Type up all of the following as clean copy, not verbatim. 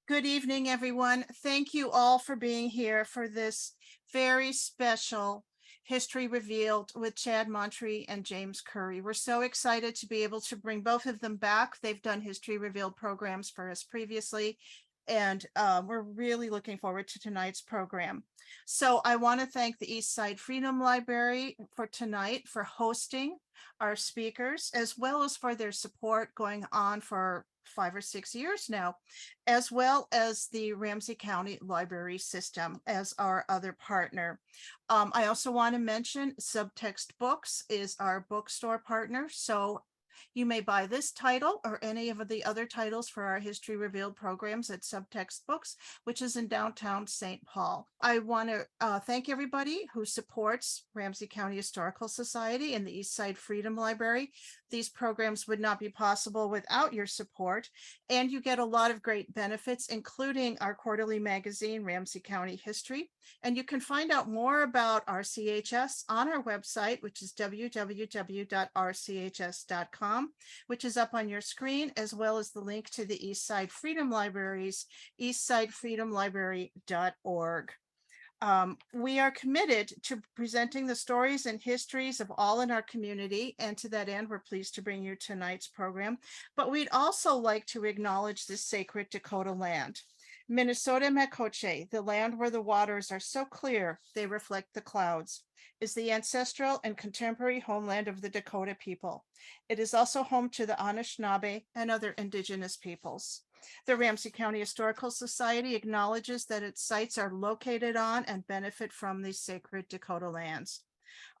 Good evening, everyone. Thank you all for being here for this very special History Revealed with Chad Montre and James Curry. We're so excited to be able to bring both of them back. They've done History Revealed programs for us previously, and we're really looking forward to tonight's program. So I want to thank the East Side Freedom Library for tonight for hosting our speakers, as well as for their support going on for 5 or 6 years now, as well as the Ramsey County Library System as our other partner. I also want to mention Subtext Books is our bookstore partner. So you may buy this title or any of the other titles for our History Revealed programs at Subtext Books, which is in downtown St. Paul. I want to thank everybody who supports Ramsey County Historical Society and the East Side Freedom Library. These programs would not be possible without your support, and you get a lot of great benefits, including our quarterly magazine, Ramsey County History. And you can find out more about RCHS on our website, which is www.rchs.com, which is up on your screen, as well as the link to the East Side Freedom Libraries, eastsidefreedomlibrary.org. We are committed to presenting the stories and histories of all in our community, and to that end, we're pleased to bring you tonight's program. But we'd also like to acknowledge this sacred Dakota land. Minnesota Mekoche, the land where the waters are so clear they reflect the clouds, is the ancestral and contemporary homeland of the Dakota people. It is also home to the Anishinaabe and other indigenous peoples. The Ramsey County Historical Society acknowledges that its sites are located on and benefit from these sacred Dakota lands.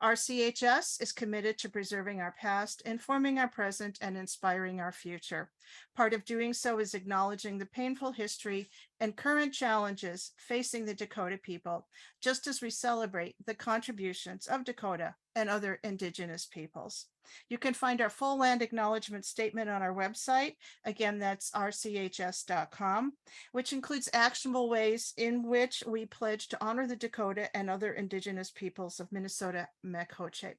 RCHS is committed to preserving our past, informing our present, and inspiring our future. Part of doing so is acknowledging the painful history and current challenges facing the Dakota people, just as we celebrate the contributions of Dakota and other indigenous peoples. You can find our full land acknowledgement statement on our website. Again, that's rchs.com, which includes actionable ways in which we pledge to honor the Dakota and other indigenous peoples of Minnesota Mekoche.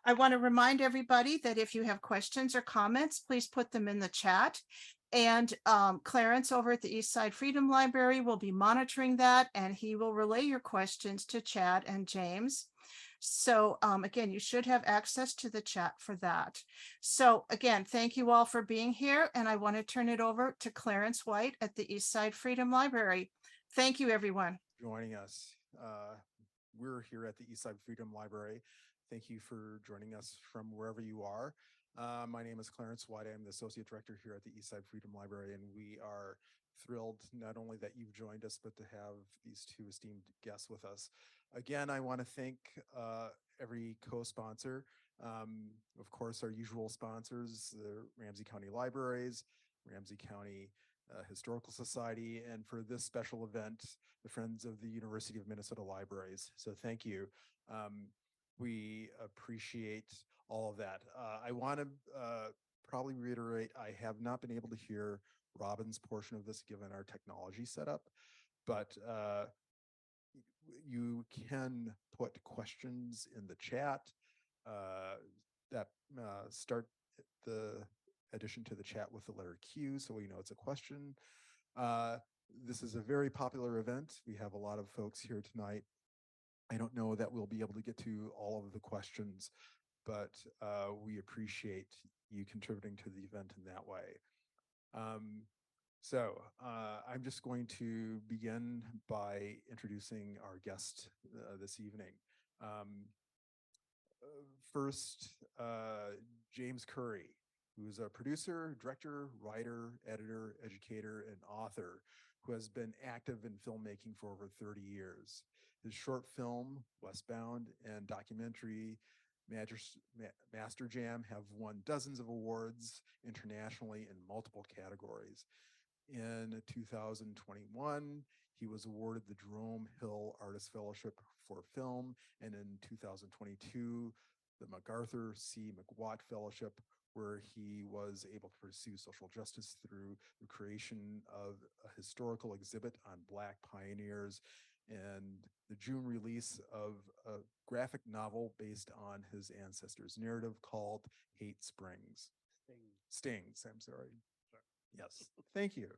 I want to remind everybody that if you have questions or comments, please put them in the chat. And Clarence over at the East Side Freedom Library will be monitoring that, and he will relay your questions to Chad and James. So again, you should have access to the chat for that. So again, thank you all for being here. And I want to turn it over to Clarence White at the East Side Freedom Library. Thank you, everyone. Joining us. We're here at the East Side Freedom Library. Thank you for joining us from wherever you are. My name is Clarence White. I'm the Associate Director here at the East Side Freedom Library, and we are thrilled not only that you've joined us, but to have these two esteemed guests with us. Again, I want to thank every co-sponsor. Of course, our usual sponsors, the Ramsey County Libraries, Ramsey County Historical Society, and for this special event, the Friends of the University of Minnesota Libraries. So thank you. We appreciate all of that. I want to probably reiterate, I have not been able to hear Robin's portion of this given our technology setup, but you can put questions in the chat that start the addition to the chat with the letter Q, so we know it's a question. This is a very popular event. We have a lot of folks here tonight. I don't know that we'll be able to get to all of the questions, but we appreciate you contributing to the event in that way. So I'm just going to begin by introducing our guest this evening. First, James Curry, who's a producer, director, writer, editor, educator, and author who has been active in filmmaking for over 30 years. His short film, Westbound, and documentary, Master Jam, have won dozens of awards internationally in multiple categories. In 2021, he was awarded the Jerome Hill Artist Fellowship for Film, and in 2022, the MacArthur C. McWatt Fellowship, where he was able to pursue social justice through the creation of a historical exhibit on Black pioneers and the June release of a graphic novel based on his ancestors' narrative called Hate Springs. Stings, I'm sorry. Yes, thank you.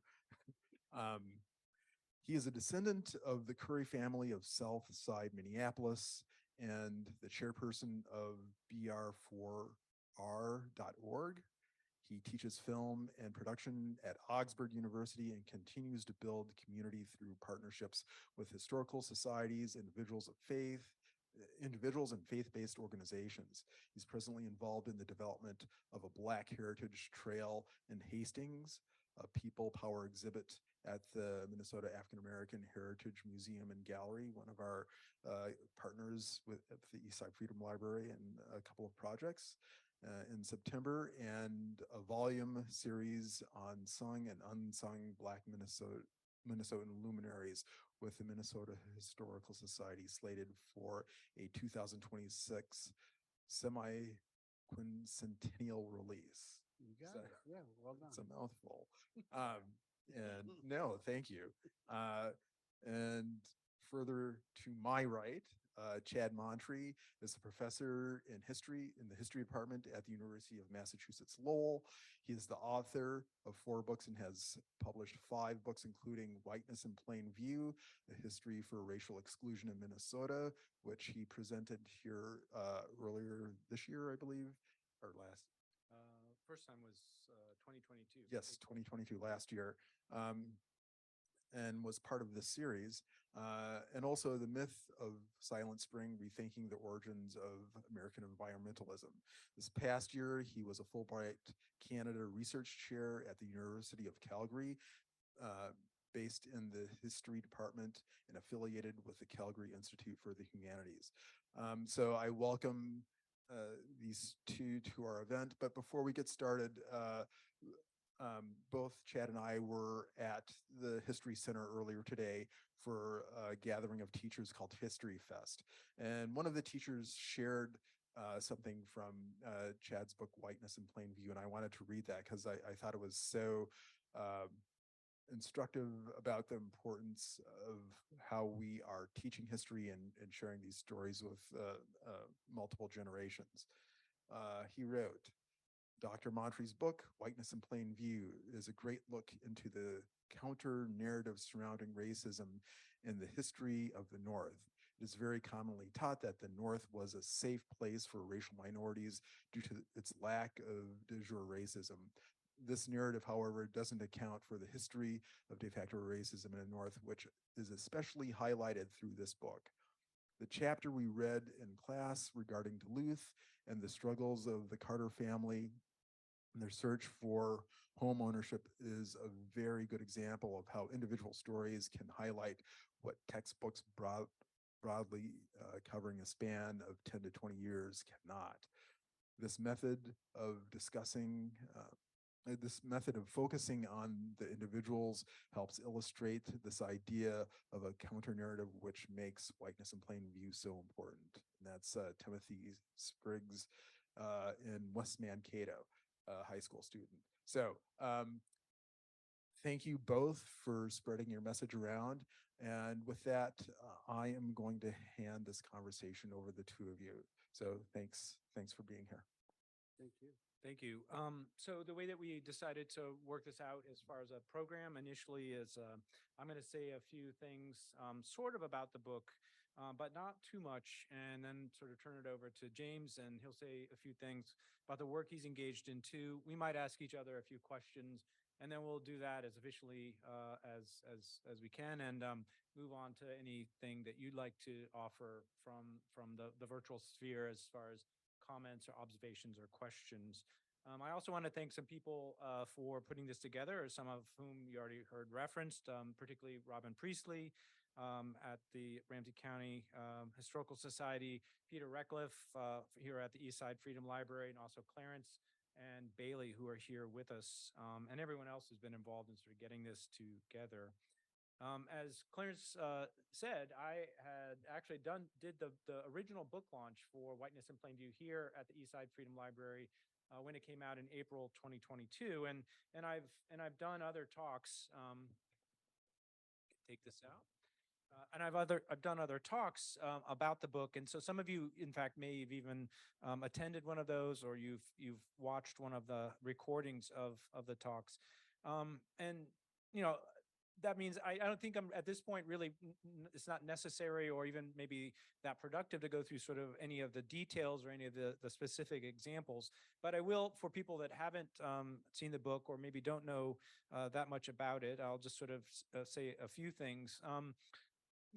He is a descendant of the Curry family of South Side Minneapolis and the chairperson of BR4R.org. He teaches film and production at Augsburg University and continues to build community through partnerships with historical societies, individuals and faith-based organizations. He's presently involved in the development of a Black Heritage Trail in Hastings, a people power exhibit at the Minnesota African American Heritage Museum and Gallery, one of our partners with at the Eastside Freedom Library, and a couple of projects in September, and a volume series on sung and unsung Black Minnesotan luminaries with the Minnesota Historical Society, slated for a 2026 semi-quincentennial release. You got it. Yeah, well done. It's a mouthful. And no, thank you. And further to my right, Chad Montree is a professor in history in the history department at the University of Massachusetts Lowell. He is the author of 4 books and has published 5 books, including Whiteness in Plain View, A History for Racial Exclusion in Minnesota, which he presented here earlier this year, I believe, or last. First time was 2022. Yes, 2022, last year, and was part of this series. And also The Myth of Silent Spring, Rethinking the Origins of American Environmentalism. This past year, he was a Fulbright Canada Research Chair at the University of Calgary, based in the history department and affiliated with the Calgary Institute for the Humanities. So I welcome these two to our event. But before we get started, both Chad and I were at the History Center earlier today for a gathering of teachers called History Fest. And one of the teachers shared something from Chad's book, Whiteness in Plain View. And I wanted to read that because I thought it was so instructive about the importance of how we are teaching history and sharing these stories with multiple generations. He wrote, Dr. Montree's book, Whiteness in Plain View, is a great look into the counter narrative surrounding racism in the history of the North. It is very commonly taught that the North was a safe place for racial minorities due to its lack of de jure racism. This narrative, however, doesn't account for the history of de facto racism in the North, which is especially highlighted through this book. The chapter we read in class regarding Duluth and the struggles of the Carter family and their search for home ownership is a very good example of how individual stories can highlight what textbooks broadly covering a span of 10 to 20 years cannot. This method of focusing on the individuals helps illustrate this idea of a counter narrative, which makes Whiteness in Plain View so important. And that's Timothy Spriggs in West Mankato, a high school student. So thank you both for spreading your message around. And with that, I am going to hand this conversation over to the two of you. So thanks for being here. Thank you. Thank you. So the way that we decided to work this out as far as a program initially is I'm going to say a few things sort of about the book, but not too much, and then sort of turn it over to James, and he'll say a few things about the work he's engaged in too. We might ask each other a few questions, and then we'll do that as efficiently as we can, and move on to anything that you'd like to offer from the virtual sphere as far as comments or observations or questions. I also want to thank some people for putting this together, some of whom you already heard referenced, particularly Robin Priestley at the Ramsey County Historical Society, Peter Reckliff here at the Eastside Freedom Library, and also Clarence and Bailey, who are here with us, and everyone else who's been involved in sort of getting this together. As Clarence said, I had actually did the original book launch for Whiteness in Plain View here at the Eastside Freedom Library when it came out in April 2022, and I've done other talks. Take this out. And I've done other talks about the book, and so some of you, in fact, may have even attended one of those, or you've watched one of the recordings of the talks. And you know, that means I don't think I'm at this point really, it's not necessary or even maybe that productive to go through sort of any of the details or any of the specific examples. But I will, for people that haven't seen the book or maybe don't know that much about it, I'll just sort of say a few things.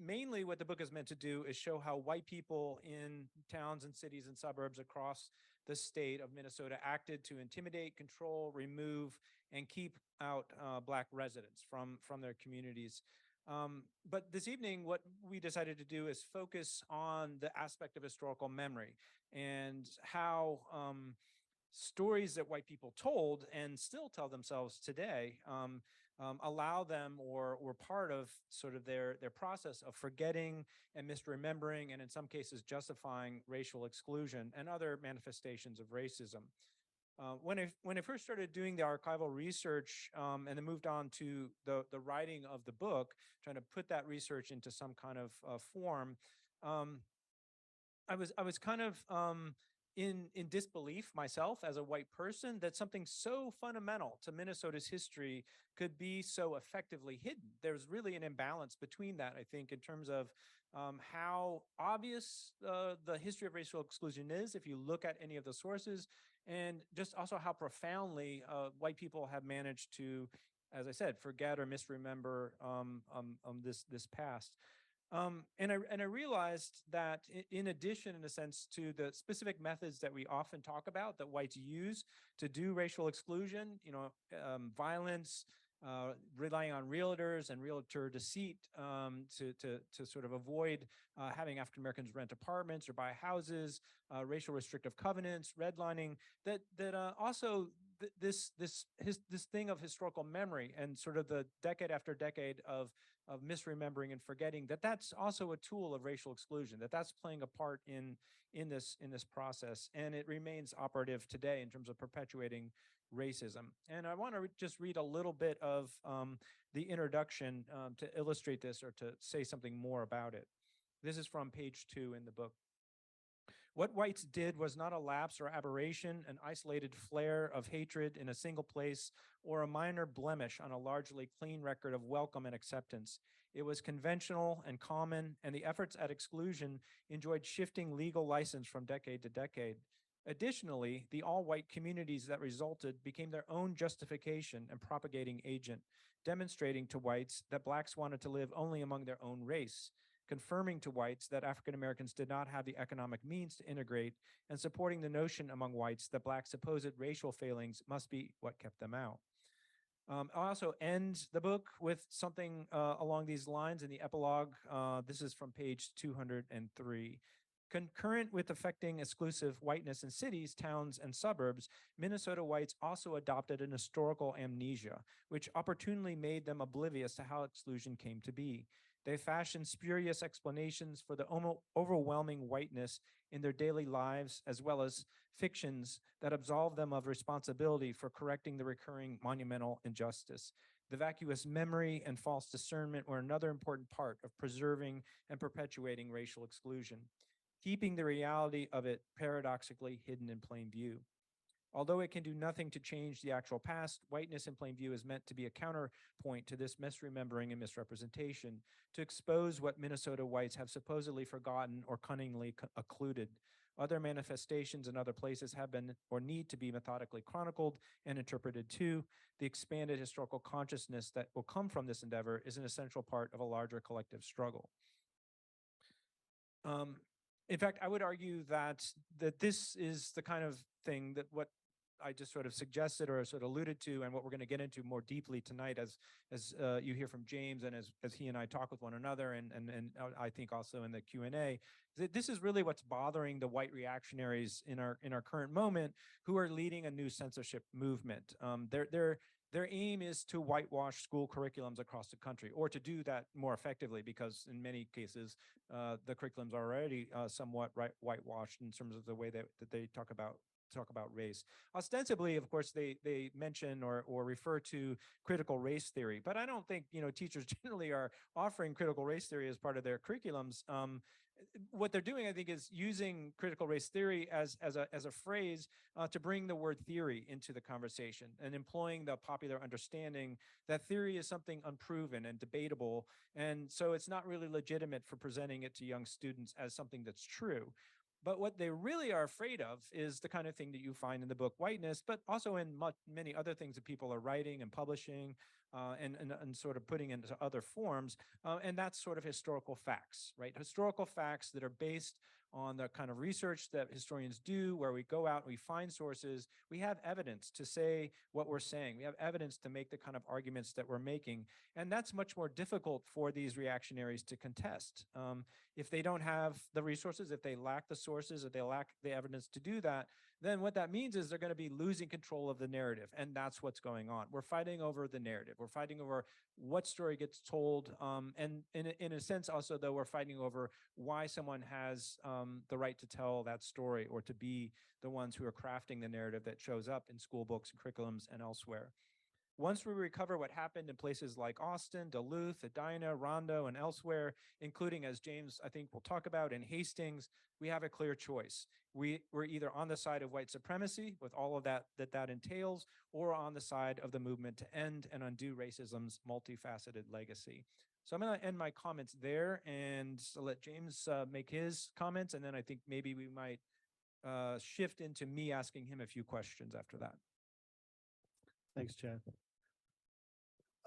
Mainly what the book is meant to do is show how white people in towns and cities and suburbs across the state of Minnesota acted to intimidate, control, remove, and keep out Black residents from their communities. But this evening, what we decided to do is focus on the aspect of historical memory and how stories that white people told and still tell themselves today allow them or were part of sort of their process of forgetting and misremembering, and in some cases justifying racial exclusion and other manifestations of racism. When I first started doing the archival research and then moved on to the writing of the book, trying to put that research into some kind of form, um, I was kind of in disbelief myself as a white person that something so fundamental to Minnesota's history could be so effectively hidden. There's really an imbalance between that, I think, in terms of how obvious the history of racial exclusion is if you look at any of the sources, and just also how profoundly white people have managed to, as I said, forget or misremember this past. And I realized that in addition, in a sense, to the specific methods that we often talk about that whites use to do racial exclusion, violence, relying on realtors and realtor deceit to sort of avoid having African Americans rent apartments or buy houses, racial restrictive covenants, redlining. Also this thing of historical memory and sort of the decade after decade of misremembering and forgetting, that's also a tool of racial exclusion, that's playing a part in this process, and it remains operative today in terms of perpetuating racism. And I want to just read a little bit of the introduction to illustrate this or to say something more about it. This is from page 2 in the book. What whites did was not a lapse or aberration, an isolated flare of hatred in a single place, or a minor blemish on a largely clean record of welcome and acceptance. It was conventional and common, and the efforts at exclusion enjoyed shifting legal license from decade to decade. Additionally, the all-white communities that resulted became their own justification and propagating agent, demonstrating to whites that Blacks wanted to live only among their own race, confirming to whites that African Americans did not have the economic means to integrate, and supporting the notion among whites that Blacks' supposed racial failings must be what kept them out. I'll also end the book with something along these lines in the epilogue. This is from page 203. Concurrent with affecting exclusive whiteness in cities, towns, and suburbs, Minnesota whites also adopted an historical amnesia, which opportunely made them oblivious to how exclusion came to be. They fashioned spurious explanations for the overwhelming whiteness in their daily lives, as well as fictions that absolve them of responsibility for correcting the recurring monumental injustice. The vacuous memory and false discernment were another important part of preserving and perpetuating racial exclusion, keeping the reality of it paradoxically hidden in plain view. Although it can do nothing to change the actual past, whiteness in plain view is meant to be a counterpoint to this misremembering and misrepresentation, to expose what Minnesota whites have supposedly forgotten or cunningly occluded. Other manifestations in other places have been or need to be methodically chronicled and interpreted too. The expanded historical consciousness that will come from this endeavor is an essential part of a larger collective struggle. In fact, I would argue that this is the kind of thing that what I just sort of suggested or sort of alluded to, and what we're going to get into more deeply tonight as you hear from James and as he and I talk with one another, and I think also in the Q&A, that this is really what's bothering the white reactionaries in our current moment, who are leading a new censorship movement. Their aim is to whitewash school curriculums across the country, or to do that more effectively, because in many cases, the curriculums are already somewhat whitewashed in terms of the way that they talk about race. Ostensibly, of course, they mention or refer to critical race theory, but I don't think teachers generally are offering critical race theory as part of their curriculums. what they're doing, I think, is using critical race theory as a phrase to bring the word theory into the conversation and employing the popular understanding that theory is something unproven and debatable. And so it's not really legitimate for presenting it to young students as something that's true. But what they really are afraid of is the kind of thing that you find in the book Whiteness, but also in many other things that people are writing and publishing and sort of putting into other forms. And that's sort of historical facts, right? Historical facts that are based on the kind of research that historians do, where we go out and we find sources. We have evidence to say what we're saying. We have evidence to make the kind of arguments that we're making. And that's much more difficult for these reactionaries to contest. If they don't have the resources, if they lack the sources, if they lack the evidence to do that, then what that means is they're going to be losing control of the narrative. And that's what's going on. We're fighting over the narrative. We're fighting over what story gets told. And in a sense, also, though, we're fighting over why someone has the right to tell that story or to be the ones who are crafting the narrative that shows up in school books, curriculums, and elsewhere. Once we recover what happened in places like Austin, Duluth, Edina, Rondo, and elsewhere, including, as James, I think, will talk about, in Hastings, we have a clear choice. We're either on the side of white supremacy with all of that entails, or on the side of the movement to end and undo racism's multifaceted legacy. So I'm going to end my comments there and let James make his comments, and then I think maybe we might shift into me asking him a few questions after that. Thanks, Chad.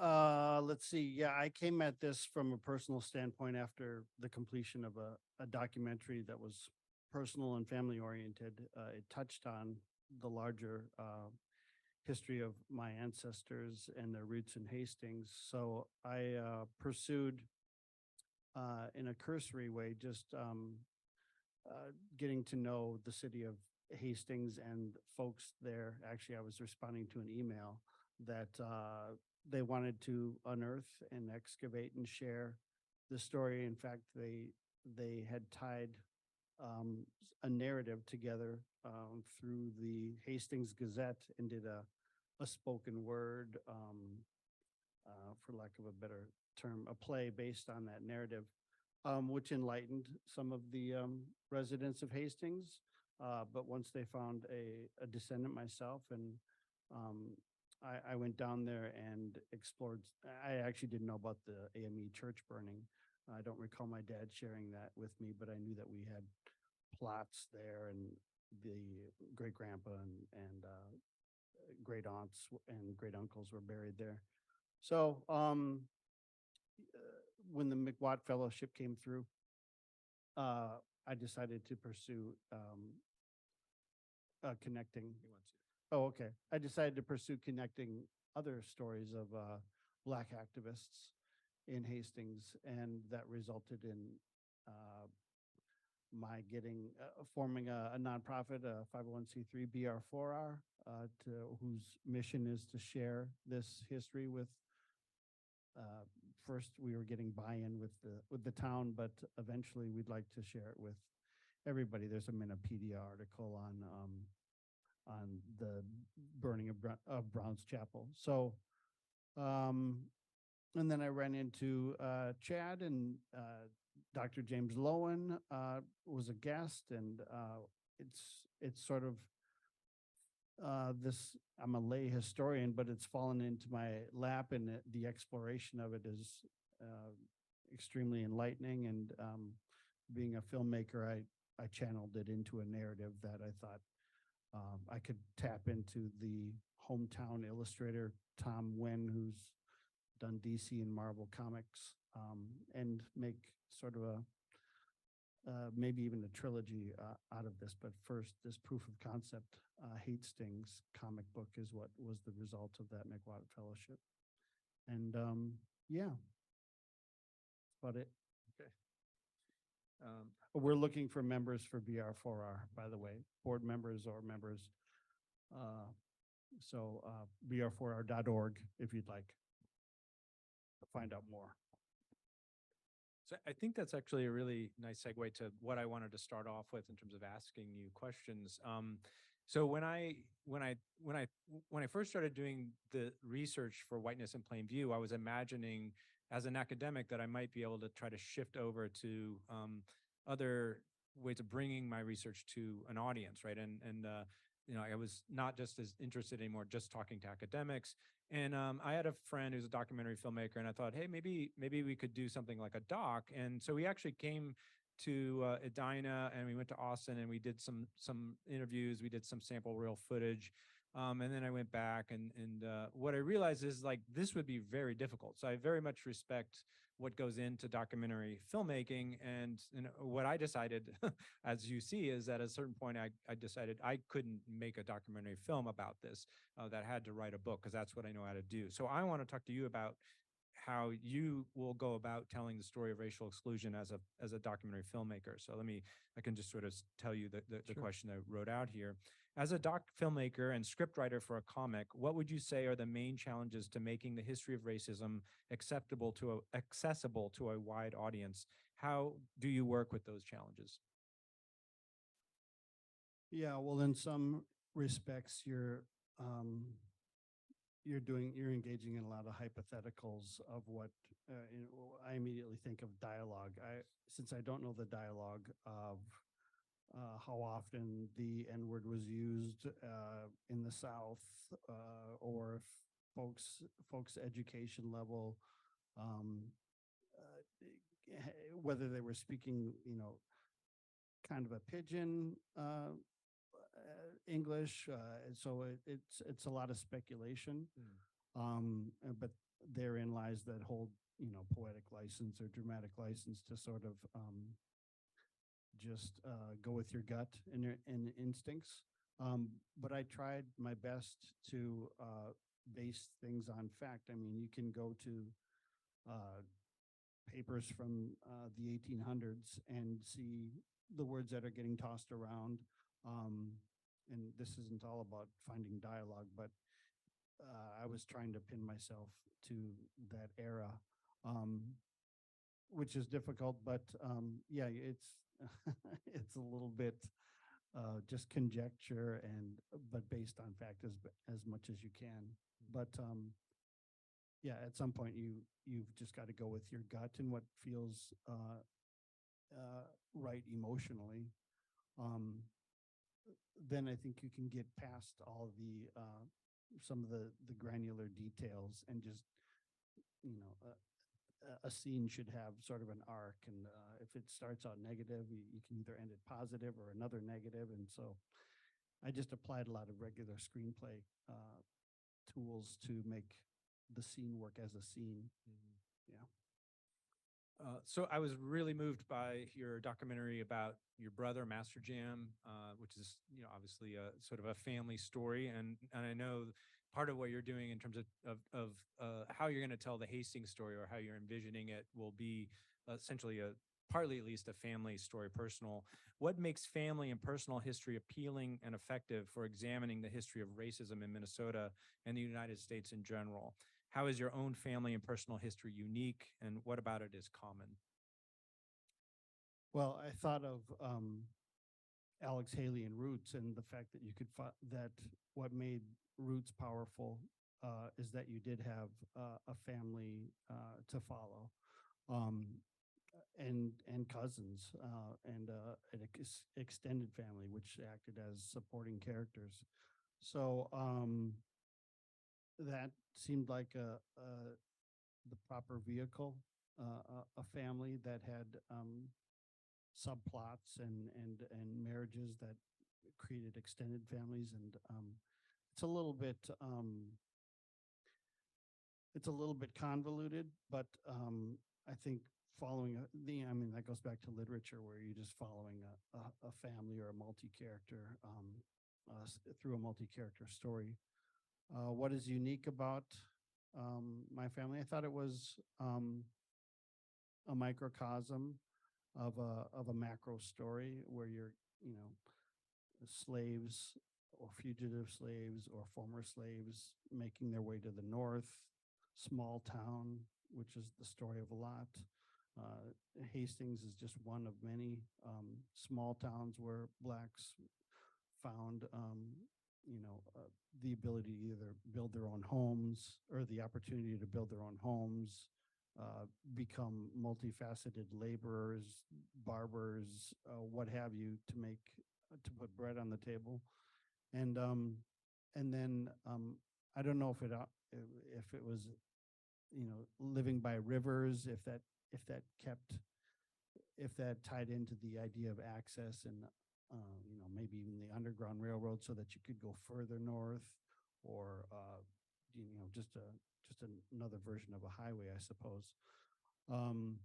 Let's see. Yeah, I came at this from a personal standpoint after the completion of a documentary that was personal and family oriented. It touched on the larger history of my ancestors and their roots in Hastings. So I pursued in a cursory way, just getting to know the city of Hastings and folks there. Actually, I was responding to an email that they wanted to unearth and excavate and share the story. In fact, they had tied a narrative together through the Hastings Gazette and did a spoken word, for lack of a better term, a play based on that narrative, which enlightened some of the residents of Hastings. But once they found a descendant myself, and I went down there and explored. I actually didn't know about the AME church burning. I don't recall my dad sharing that with me, but I knew that we had plots there, and the great grandpa and great aunts and great uncles were buried there. So when the McWatt Fellowship came through, I decided to pursue connecting. Oh, okay. I decided to pursue connecting other stories of Black activists in Hastings, and that resulted in my getting forming a nonprofit, a 501c3 BR4R, whose mission is to share this history with. First, we were getting buy-in with the town, but eventually we'd like to share it with everybody. There's a Minopedia article on the burning of Brown's Chapel. So, and then I ran into Chad, and Dr. James Lowen was a guest, and it's sort of this. I'm a lay historian, but it's fallen into my lap, and the exploration of it is extremely enlightening. And being a filmmaker, I channeled it into a narrative that I thought I could tap into the hometown illustrator, Tom Nguyen, who's done DC and Marvel comics, and make sort of a maybe even a trilogy out of this. But first, this proof of concept Hastings comic book is what was the result of that McWatt Fellowship. And yeah, that's about it. Okay. We're looking for members for BR4R, by the way, board members or members. So BR4R.org if you'd like to find out more. So I think that's actually a really nice segue to what I wanted to start off with in terms of asking you questions. So when I first started doing the research for Whiteness in Plain View, I was imagining as an academic that I might be able to try to shift over to other ways of bringing my research to an audience, right? You know, I was not just as interested anymore just talking to academics. And I had a friend who's a documentary filmmaker, and I thought, hey, maybe we could do something like a doc. And so we actually came to Edina, and we went to Austin, and we did some interviews. We did some sample reel footage. And then I went back, and what I realized is like this would be very difficult. So I very much respect what goes into documentary filmmaking, and what I decided, as you see, is that at a certain point I decided I couldn't make a documentary film about this. That I had to write a book because that's what I know how to do. So I want to talk to you about how you will go about telling the story of racial exclusion as a documentary filmmaker. So I can just sort of tell you the Sure. question I wrote out here. As a doc filmmaker and scriptwriter for a comic, what would you say are the main challenges to making the history of racism accessible to a wide audience? How do you work with those challenges? Yeah, well, in some respects, you're engaging in a lot of hypotheticals of what I immediately think of dialogue. Since I don't know the dialogue of how often the N word was used in the South, or if folks' education level, um, whether they were speaking, kind of a pidgin English. So it's a lot of speculation. But therein lies that whole, poetic license or dramatic license to sort of just go with your gut and your instincts. But I tried my best to base things on fact. I mean, you can go to papers from the 1800s and see the words that are getting tossed around. And this isn't all about finding dialogue, but I was trying to pin myself to that era, which is difficult. But yeah, it's it's a little bit just conjecture, but based on fact as much as you can. But yeah, at some point you've just got to go with your gut and what feels right emotionally. Then I think you can get past all the some of the granular details and just, you know, a scene should have sort of an arc, and if it starts out negative, you can either end it positive or another negative. And so I just applied a lot of regular screenplay tools to make the scene work as a scene. Yeah. So I was really moved by your documentary about your brother, Master Jam, which is, obviously a sort of a family story. And I know part of what you're doing in terms of how you're going to tell the Hastings story, or how you're envisioning it, will be essentially partly at least a family story, personal. What makes family and personal history appealing and effective for examining the history of racism in Minnesota and the United States in general? How is your own family and personal history unique, and what about it is common? Well, I thought of Alex Haley and Roots, and the fact that you could that what made Roots powerful is that you did have a family to follow, um, and cousins, and an extended family, which acted as supporting characters. So that seemed like the proper vehicle, a family that had subplots and marriages that created extended families. And it's a little bit convoluted, but I think following I mean, that goes back to literature, where you're just following a family or a multi-character through a multi-character story. What is unique about my family? I thought it was a microcosm of a macro story, where you're, slaves or fugitive slaves or former slaves making their way to the north, small town, which is the story of a lot. Hastings is just one of many small towns where blacks found, the ability to either build their own homes, or the opportunity to build their own homes, become multifaceted laborers, barbers, what have you, to put bread on the table. And then I don't know if it was, living by rivers, if that tied into the idea of access and maybe even the Underground Railroad so that you could go further north, or just another version of a highway, I suppose. Um,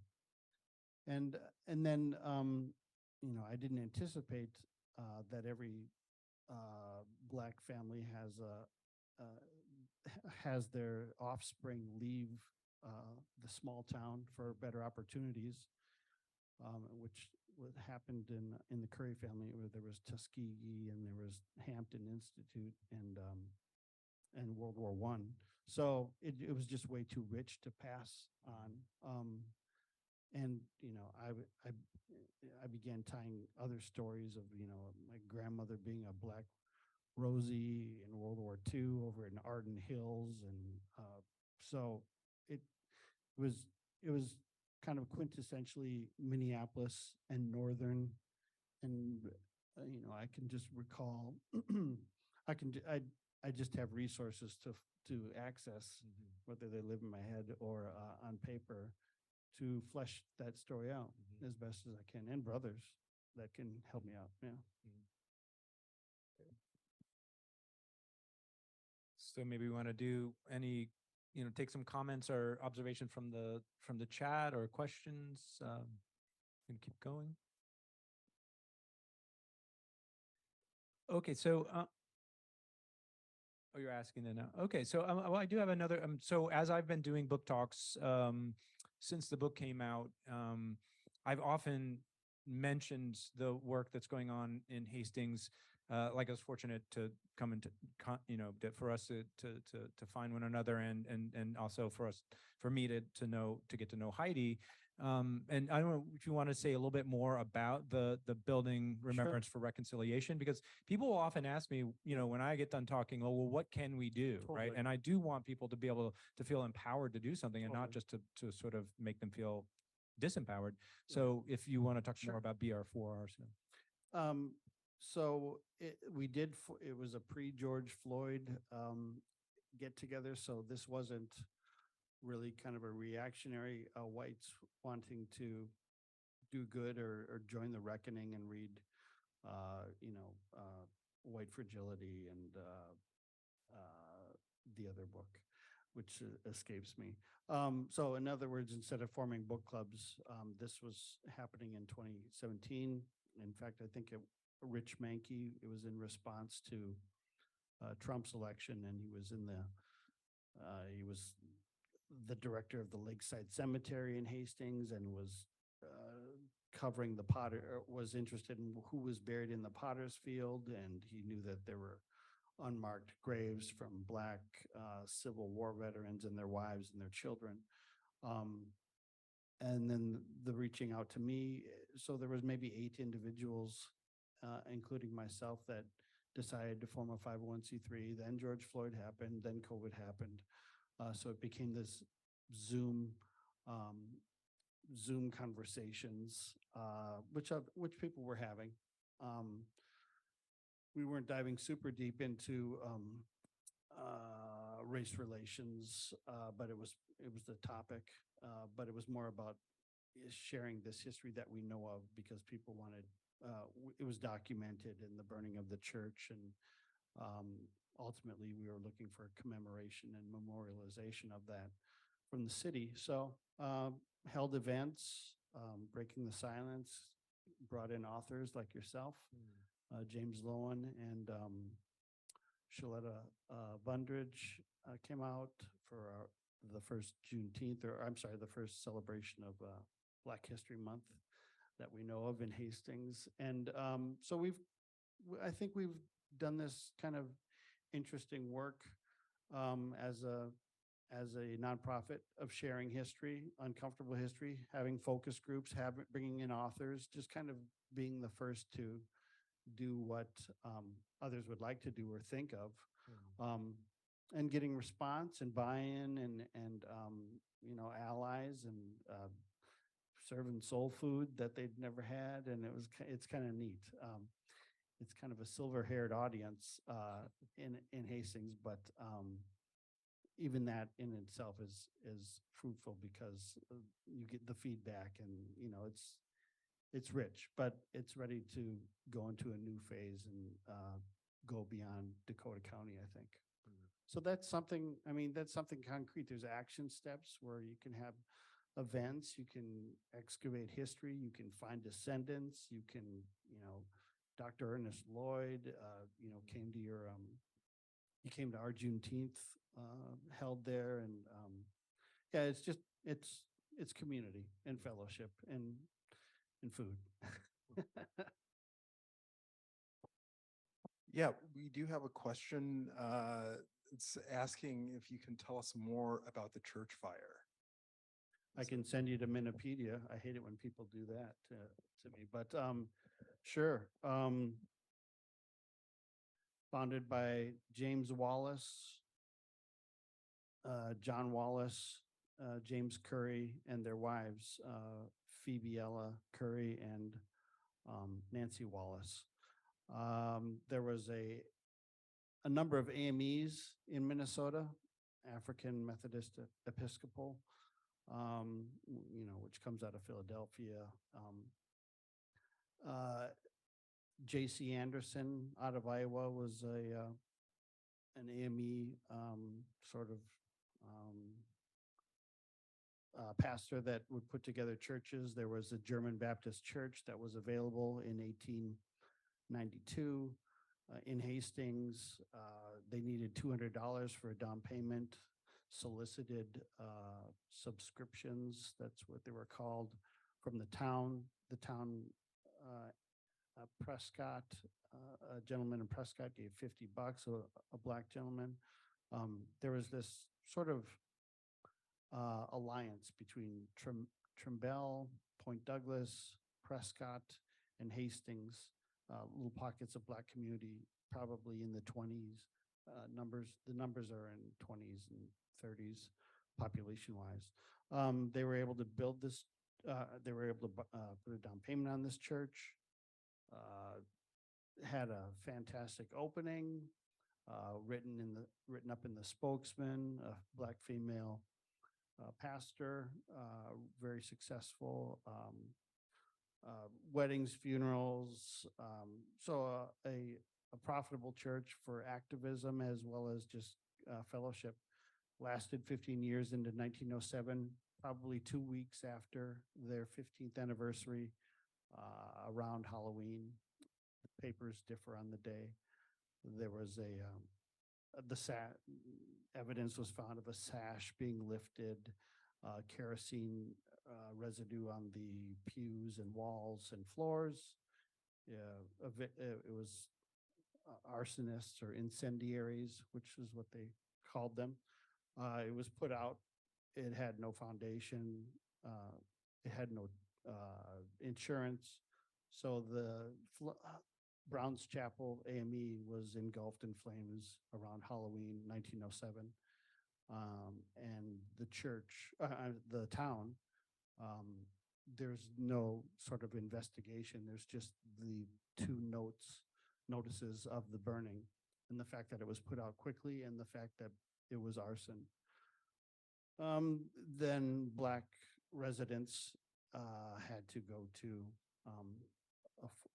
and then I didn't anticipate that every Black family has their offspring leave the small town for better opportunities, which happened in the Curry family, where there was Tuskegee and there was Hampton Institute and World War I. So it was just way too rich to pass on. And I began tying other stories of my grandmother being a Black Rosie in World War II over in Arden Hills, and so it was kind of quintessentially Minneapolis and northern, and I can just recall I just have resources to access, whether they live in my head or on paper, to flesh that story out as best as I can, and brothers that can help me out. Yeah. So maybe we want to do any, take some comments or observation from the chat or questions. And keep going. Okay, so oh, you're asking that now. Okay, so well, I do have another. So as I've been doing book talks since the book came out, I've often mentioned the work that's going on in Hastings. Like I was fortunate to come into, for us to find one another, and also for me to get to know Heidi. And I don't know if you want to say a little bit more about the building Remembrance for Reconciliation, because people will often ask me, when I get done talking, oh, well, what can we do, right? Totally. And I do want people to be able to feel empowered to do something, and not Totally. just to sort of make them feel disempowered. So if you want to talk more about BR4R. So it was a pre-George Floyd get together. So this wasn't really kind of a reactionary whites wanting to do good or join the reckoning and read, White Fragility and the other book, which escapes me. So in other words, instead of forming book clubs, this was happening in 2017. In fact, I think Rich Mankey, it was in response to Trump's election, and he was the director of the Lakeside Cemetery in Hastings, and was covering was interested in who was buried in the Potter's Field, and he knew that there were unmarked graves from Black Civil War veterans and their wives and their children. And then the reaching out to me, so there was maybe 8 individuals, including myself, that decided to form a 501c3. Then George Floyd happened, then COVID happened. So it became this Zoom conversations, which people were having. We weren't diving super deep into race relations, but it was the topic. But it was more about sharing this history that we know of, because people wanted. It was documented in the burning of the church, and ultimately we were looking for a commemoration and memorialization of that from the city. So held events, breaking the silence, brought in authors like yourself, James Lowen and Shaletta Bundridge came out for the first Juneteenth, or I'm sorry, the first celebration of Black History Month that we know of in Hastings. And so I think we've done this kind of interesting work as a nonprofit of sharing history, uncomfortable history, having focus groups, bringing in authors, just kind of being the first to do what others would like to do or think of. and getting response and buy-in and, allies and, serving soul food that they'd never had. And it's kind of neat. It's kind of a silver-haired audience, in Hastings, but, even that in itself is fruitful because you get the feedback and, it's rich, but it's ready to go into a new phase and, go beyond Dakota County, I think. So that's something, that's something concrete. There's action steps where you can have events, you can excavate history, you can find descendants, you can, Dr. Ernest Lloyd, came to he came to our Juneteenth, held there. And, yeah, it's community and fellowship and food. Yeah, we do have a question. It's asking if you can tell us more about the church fire. I can send you to Minipedia. I hate it when people do that to me, but sure. Founded by James Wallace, John Wallace, James Curry, and their wives, Phoebe Ella Curry and Nancy Wallace. There was a number of AMEs in Minnesota, African Methodist Episcopal, which comes out of Philadelphia. J.C. Anderson out of Iowa was an AME sort of pastor that would put together churches. There was a German Baptist church that was available in 1892 in Hastings. They needed $200 for a down payment, solicited subscriptions, that's what they were called, from the town. The town, Prescott, a gentleman in Prescott gave $50, a black gentleman. There was this sort of alliance between Trimble, Point Douglas, Prescott, and Hastings, little pockets of black community, probably in the 20s. The numbers are in 20s and 30s population wise. They were able to build this, they were able to put a down payment on this church, had a fantastic opening, written up in the Spokesman, a black female pastor, very successful, weddings, funerals. So a profitable church for activism as well as just fellowship. Lasted 15 years into 1907, probably 2 weeks after their 15th anniversary, around Halloween. The papers differ on the day. There was evidence was found of a sash being lifted, kerosene residue on the pews and walls and floors. Yeah, it was arsonists or incendiaries, which is what they called them. It was put out. It had no foundation. It had no insurance. So the Brown's Chapel AME was engulfed in flames around Halloween 1907. And the church, the town, there's no sort of investigation. There's just the two notices of the burning, and the fact that it was put out quickly and the fact that it was arson. Then black residents had to go to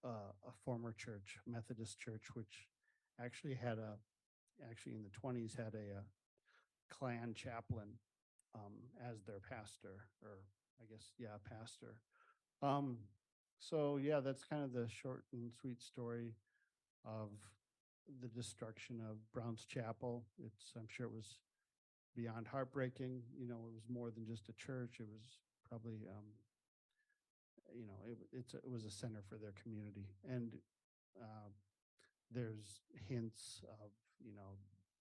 a former church, Methodist church, which actually in the 20s had a Klan chaplain as their pastor, or I guess, yeah, pastor. So yeah, that's kind of the short and sweet story of the destruction of Brown's Chapel. I'm sure it was beyond heartbreaking. It was more than just a church. It was probably, it was a center for their community. And there's hints of,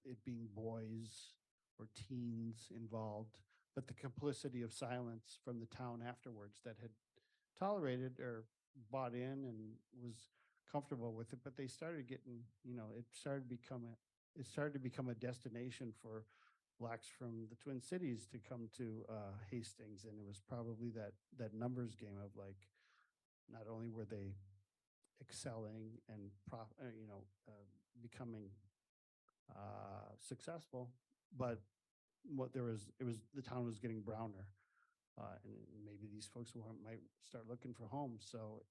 it being boys or teens involved, but the complicity of silence from the town afterwards that had tolerated or bought in and was comfortable with it. But they started getting, it started becoming it started to become a destination for Blacks from the Twin Cities to come to Hastings, and it was probably that numbers game of like, not only were they excelling and becoming successful, but the town was getting browner, and maybe these folks might start looking for homes. So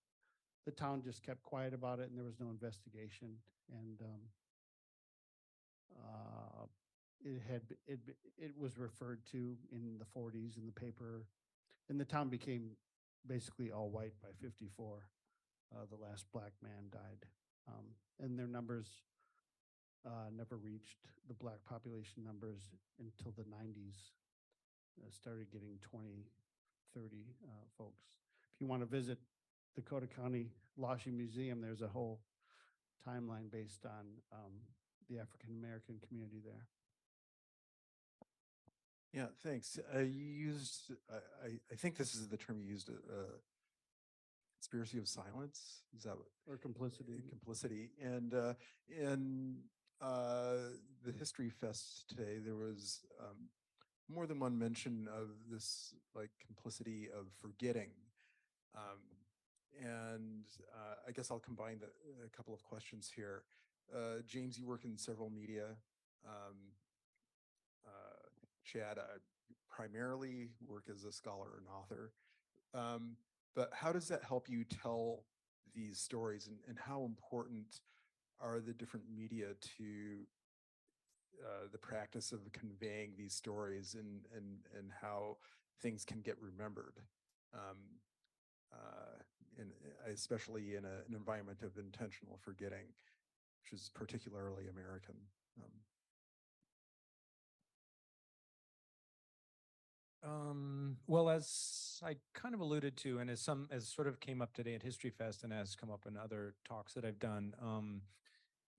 the town just kept quiet about it, and there was no investigation. And it was referred to in the 40s in the paper, and the town became basically all white by 54. The last Black man died, and their numbers never reached the Black population numbers until the 90s. Started getting 20, 30 folks. If you want to visit Dakota County Loshing Museum, there's a whole timeline based on the African American community there. Yeah, thanks. You used, I think this is the term you used, conspiracy of silence. Is that what? Or complicity. Complicity. And in the History Fest today, there was more than one mention of this like complicity of forgetting. And I guess I'll combine a couple of questions here. James, you work in several media. Chad, I primarily work as a scholar and author. But how does that help you tell these stories, and how important are the different media to the practice of conveying these stories, and how things can get remembered, and especially in an environment of intentional forgetting, which is particularly American. Well, as I kind of alluded to, and as sort of came up today at History Fest and has come up in other talks that I've done,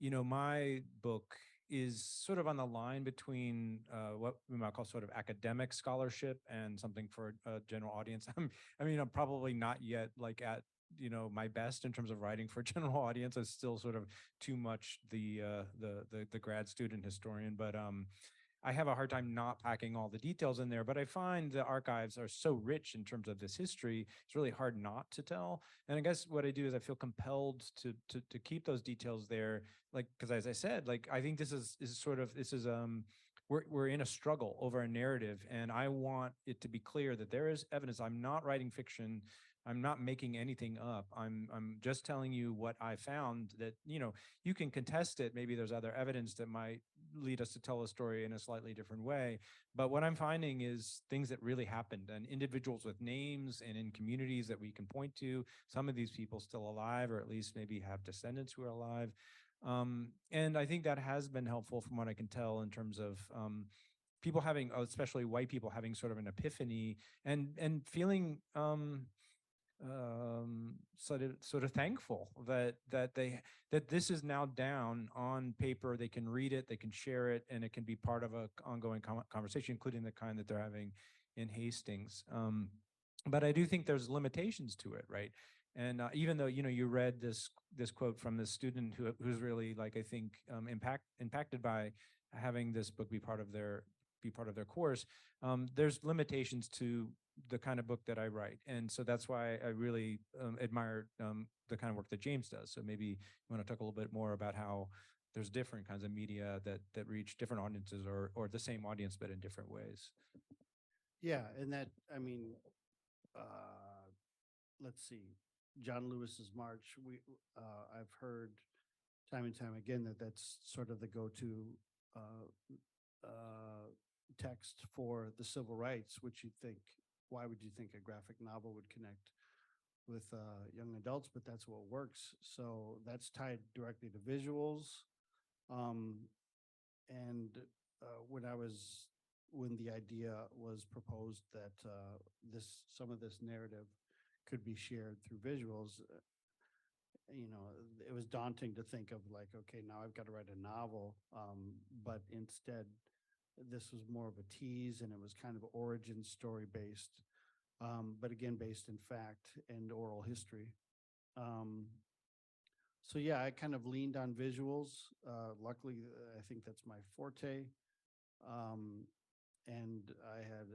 my book is sort of on the line between what we might call sort of academic scholarship and something for a general audience. I'm probably not yet like at my best in terms of writing for a general audience. It's still sort of too much the grad student historian, but I have a hard time not packing all the details in there, but I find the archives are so rich in terms of this history. It's really hard not to tell. And I guess what I do is I feel compelled to keep those details there, like, because as I said, like, I think this is we're in a struggle over a narrative, and I want it to be clear that there is evidence. I'm not writing fiction. I'm not making anything up. I'm just telling you what I found, that, you can contest it. Maybe there's other evidence that might lead us to tell a story in a slightly different way. But what I'm finding is things that really happened, and individuals with names, and in communities that we can point to. Some of these people still alive, or at least maybe have descendants who are alive. And I think that has been helpful from what I can tell, in terms of people having, especially white people, having sort of an epiphany, and feeling sort of thankful that this is now down on paper. They can read it, they can share it, and it can be part of a ongoing conversation, including the kind that they're having in Hastings. But I do think there's limitations to it, right? And even though you read this quote from this student who's really, like, I think impacted by having this book be part of their course, there's limitations to the kind of book that I write. And so that's why I really admire the kind of work that James does. So maybe you want to talk a little bit more about how there's different kinds of media that reach different audiences, or the same audience, but in different ways. Yeah, and that, let's see, John Lewis's March. I've heard time and time again that's sort of the go-to text for the civil rights, which why would you think a graphic novel would connect with young adults? But that's what works. So that's tied directly to visuals. And when the idea was proposed that some of this narrative could be shared through visuals, it was daunting to think of, like, okay, now I've got to write a novel. But instead, this was more of a tease, and it was kind of origin story based, but again, based in fact and oral history. So yeah, I kind of leaned on visuals. Luckily, I think that's my forte. Um, and I had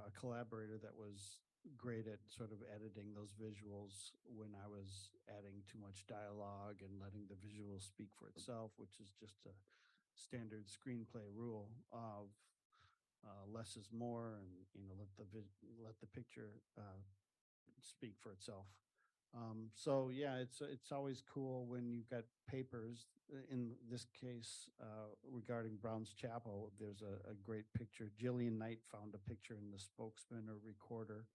a collaborator that was great at sort of editing those visuals when I was adding too much dialogue and letting the visual speak for itself, which is just a standard screenplay rule of less is more, and let the picture speak for itself. So yeah, it's always cool when you've got papers. In this case, regarding Brown's Chapel, there's a great picture. Jillian Knight found a picture in the spokesman or recorder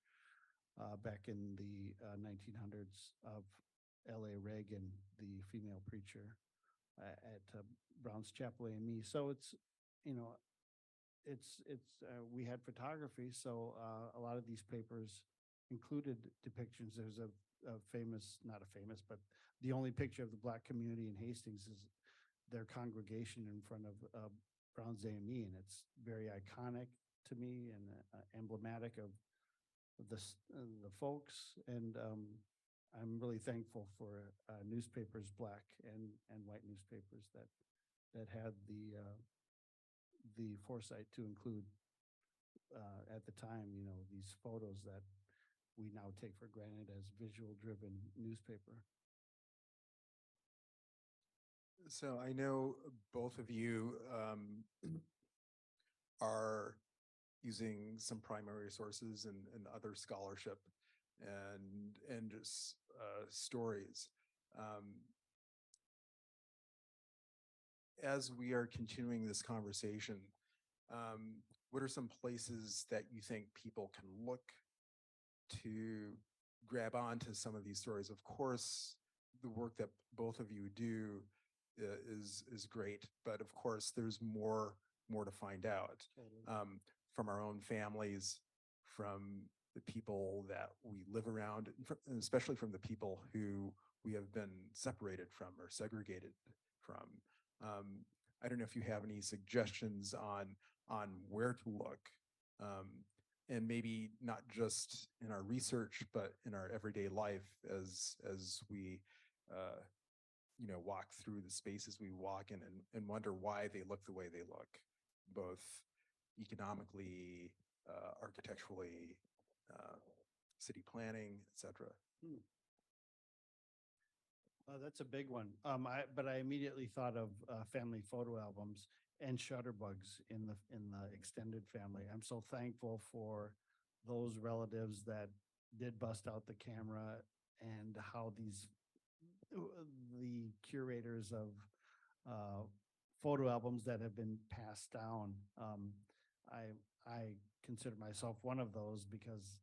back in the 1900s of L.A. Reagan, the female preacher, at Brown's Chapel AME. So it's, you know, we had photography, so a lot of these papers included depictions. There's a famous, not a famous, but the only picture of the Black community in Hastings is their congregation in front of Brown's AME, and it's very iconic to me and emblematic of the folks. And I'm really thankful for newspapers, Black and white newspapers that had the foresight to include at the time, you know, these photos that we now take for granted as visual-driven newspaper. So I know both of you are using some primary sources and other scholarship and just stories. As we are continuing this conversation, what are some places that you think people can look to grab onto some of these stories? Of course, the work that both of you do is great, but of course, there's more to find out from our own families, from the people that we live around, and especially from the people who we have been separated from or segregated from. I don't know if you have any suggestions on where to look, and maybe not just in our research, but in our everyday life as we you know, walk through the spaces we walk in and wonder why they look the way they look, both economically, architecturally, city planning, etc. That's a big one. But I immediately thought of family photo albums and shutterbugs in the extended family. I'm so thankful for those relatives that did bust out the camera, and how the curators of photo albums that have been passed down. I consider myself one of those because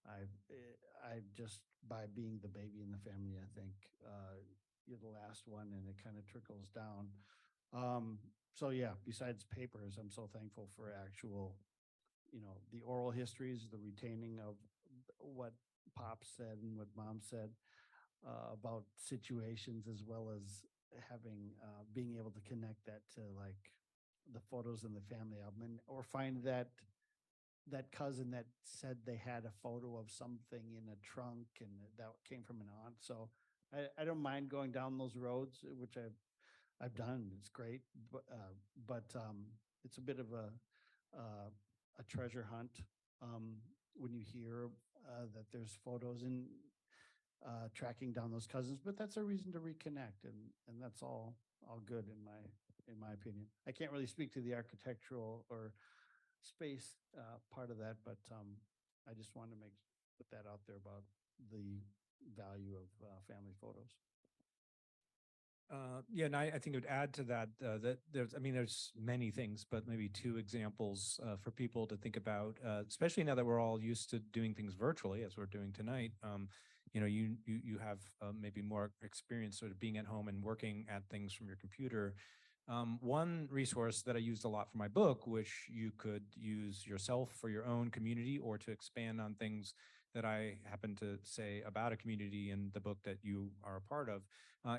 I just, by being the baby in the family, I think you're the last one, and it kind of trickles down. So yeah, besides papers, I'm so thankful for actual, you know, the oral histories, the retaining of what Pop said and what Mom said about situations, as well as having being able to connect that to like the photos in the family album, or find that cousin that said they had a photo of something in a trunk and that came from an aunt. So I don't mind going down those roads, which I've done. It's great, but it's a bit of a treasure hunt when you hear that there's photos and tracking down those cousins. But that's a reason to reconnect, and that's all good in my opinion. I can't really speak to the architectural or space part of that, but I just wanted to put that out there about the value of family photos. Yeah, and I think it would add to that that there's many things, but maybe two examples for people to think about, especially now that we're all used to doing things virtually, as we're doing tonight. You know, you have maybe more experience sort of being at home and working at things from your computer. One resource that I used a lot for my book, which you could use yourself for your own community or to expand on things that I happen to say about a community in the book that you are a part of,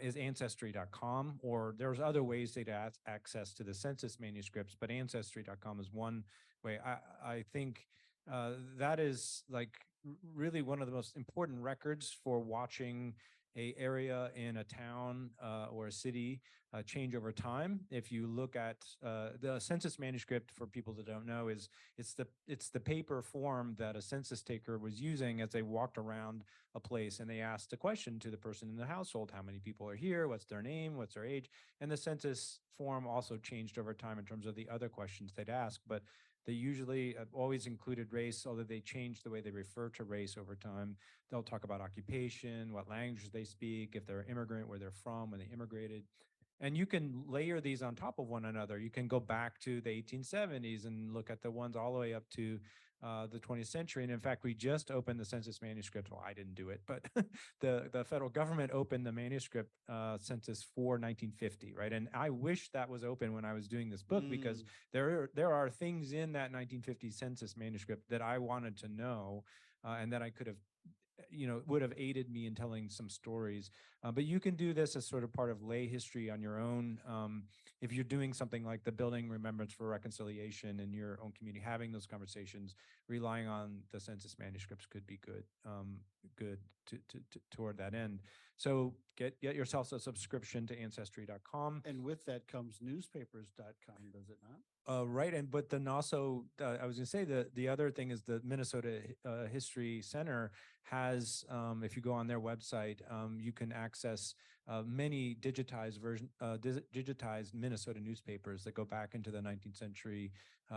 is ancestry.com, or there's other ways to get access to the census manuscripts, but ancestry.com is one way. I think that is like really one of the most important records for watching a area in a town or a city change over time. If you look at the census manuscript, for people that don't know, is it's the paper form that a census taker was using as they walked around a place and they asked a question to the person in the household: how many people are here, what's their name, what's their age. And the census form also changed over time in terms of the other questions they'd ask, but they usually always included race, although they changed the way they refer to race over time. They'll talk about occupation, what languages they speak, if they're immigrant, where they're from, when they immigrated. And you can layer these on top of one another. You can go back to the 1870s and look at the ones all the way up to the 20th century. And in fact, we just opened the census manuscript. Well, I didn't do it, but the federal government opened the manuscript census for 1950, right? And I wish that was open when I was doing this book, because there are things in that 1950 census manuscript that I wanted to know, and that I could have, would have aided me in telling some stories. But you can do this as sort of part of lay history on your own. If you're doing something like the Building Remembrance for Reconciliation in your own community, having those conversations, relying on the census manuscripts could be good, toward that end. So get yourself a subscription to ancestry.com. And with that comes newspapers.com, does it not? Right. But then also, I was going to say the other thing is the Minnesota History Center has, if you go on their website, you can access many digitized Minnesota newspapers that go back into the 19th century,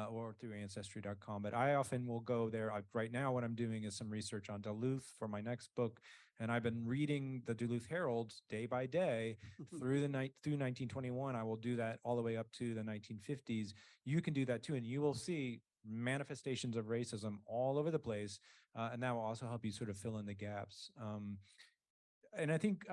or through ancestry.com. But I often will go there. Right now, what I'm doing is some research on Duluth for my next book. And I've been reading the Duluth Herald day by day through 1921. I will do that all the way up to the 1950s. You can do that too, and you will see manifestations of racism all over the place, and that will also help you sort of fill in the gaps. And I think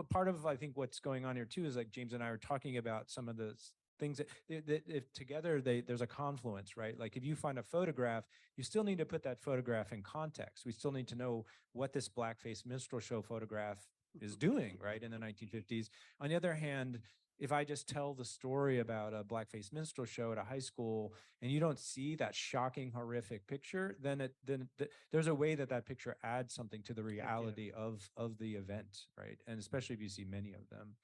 part of what's going on here too is, like, James and I are talking about some of the things that if together there's a confluence, right? Like, if you find a photograph, you still need to put that photograph in context. We still need to know what this blackface minstrel show photograph is doing, right, in the 1950s. On the other hand, if I just tell the story about a blackface minstrel show at a high school and you don't see that shocking, horrific picture, then there's a way that picture adds something to the reality of the event, right? And especially if you see many of them.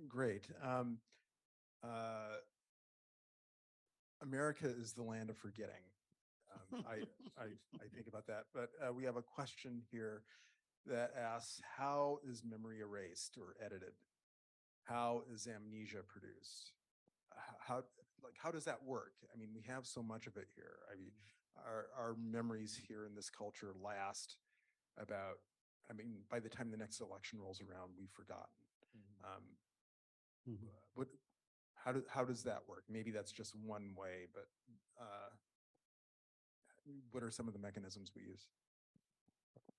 Great. America is the land of forgetting. I think about that, but we have a question here that asks, how is memory erased or edited? How is amnesia produced? How does that work? I mean, we have so much of it here. I mean, our memories here in this culture last about, by the time the next election rolls around, we've forgotten. How does that work? Maybe that's just one way, but what are some of the mechanisms we use?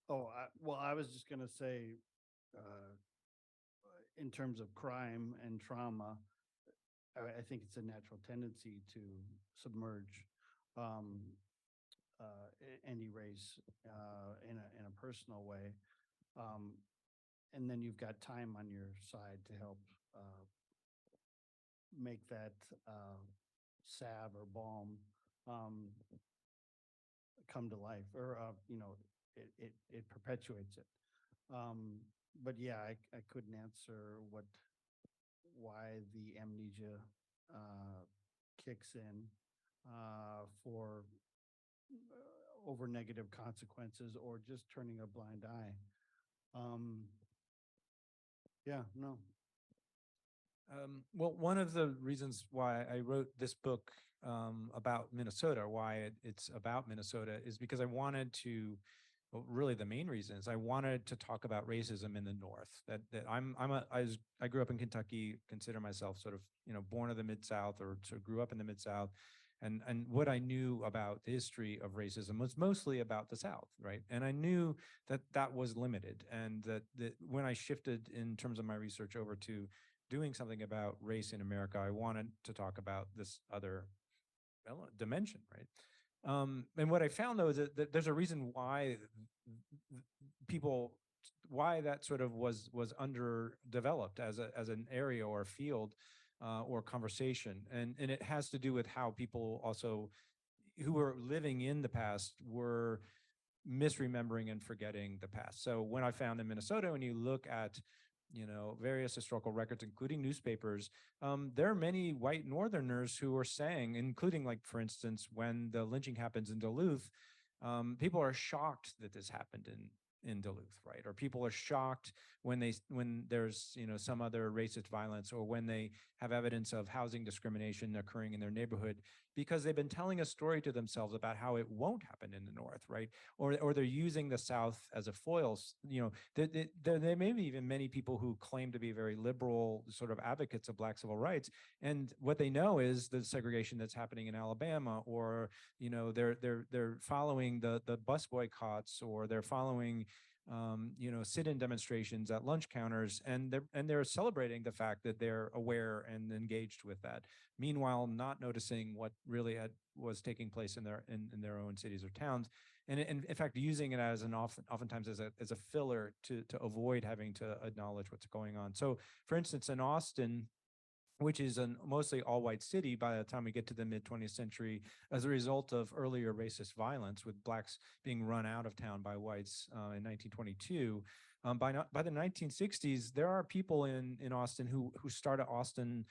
Well, I was just going to say, in terms of crime and trauma, I think it's a natural tendency to submerge any race in a personal way, and then you've got time on your side to help make that salve or balm come to life, or it perpetuates it. But yeah, I couldn't answer why the amnesia kicks in for over negative consequences or just turning a blind eye. Yeah, no. Well, one of the reasons why I wrote this book about Minnesota, why it's about Minnesota, is because I wanted to, well, really the main reason is I wanted to talk about racism in the North. I grew up in Kentucky, consider myself sort of, born of the Mid-South, or sort of grew up in the Mid-South. And what I knew about the history of racism was mostly about the South, right? And I knew that was limited, and that when I shifted in terms of my research over to doing something about race in America, I wanted to talk about this other dimension, right? And what I found, though, is that there's a reason why why that sort of was underdeveloped as an area or a field or conversation, and it has to do with how people also who were living in the past were misremembering and forgetting the past. So when I found in Minnesota, when you look at various historical records, including newspapers, there are many white Northerners who are saying, including, like, for instance, when the lynching happens in Duluth, people are shocked that this happened in Duluth, right? Or people are shocked when there's some other racist violence, or when they have evidence of housing discrimination occurring in their neighborhood, because they've been telling a story to themselves about how it won't happen in the North, right? Or they're using the South as a foil. There may be even many people who claim to be very liberal sort of advocates of Black civil rights, and what they know is the segregation that's happening in Alabama, or they're following the bus boycotts, or they're following sit-in demonstrations at lunch counters, and they're celebrating the fact that they're aware and engaged with that. Meanwhile, not noticing what really was taking place in their own cities or towns, and in fact using it as oftentimes as a filler to avoid having to acknowledge what's going on. So, for instance, in Austin, which is a mostly all-white city by the time we get to the mid-20th century, as a result of earlier racist violence, with Blacks being run out of town by whites in 1922. By the 1960s, there are people in Austin who start an Austin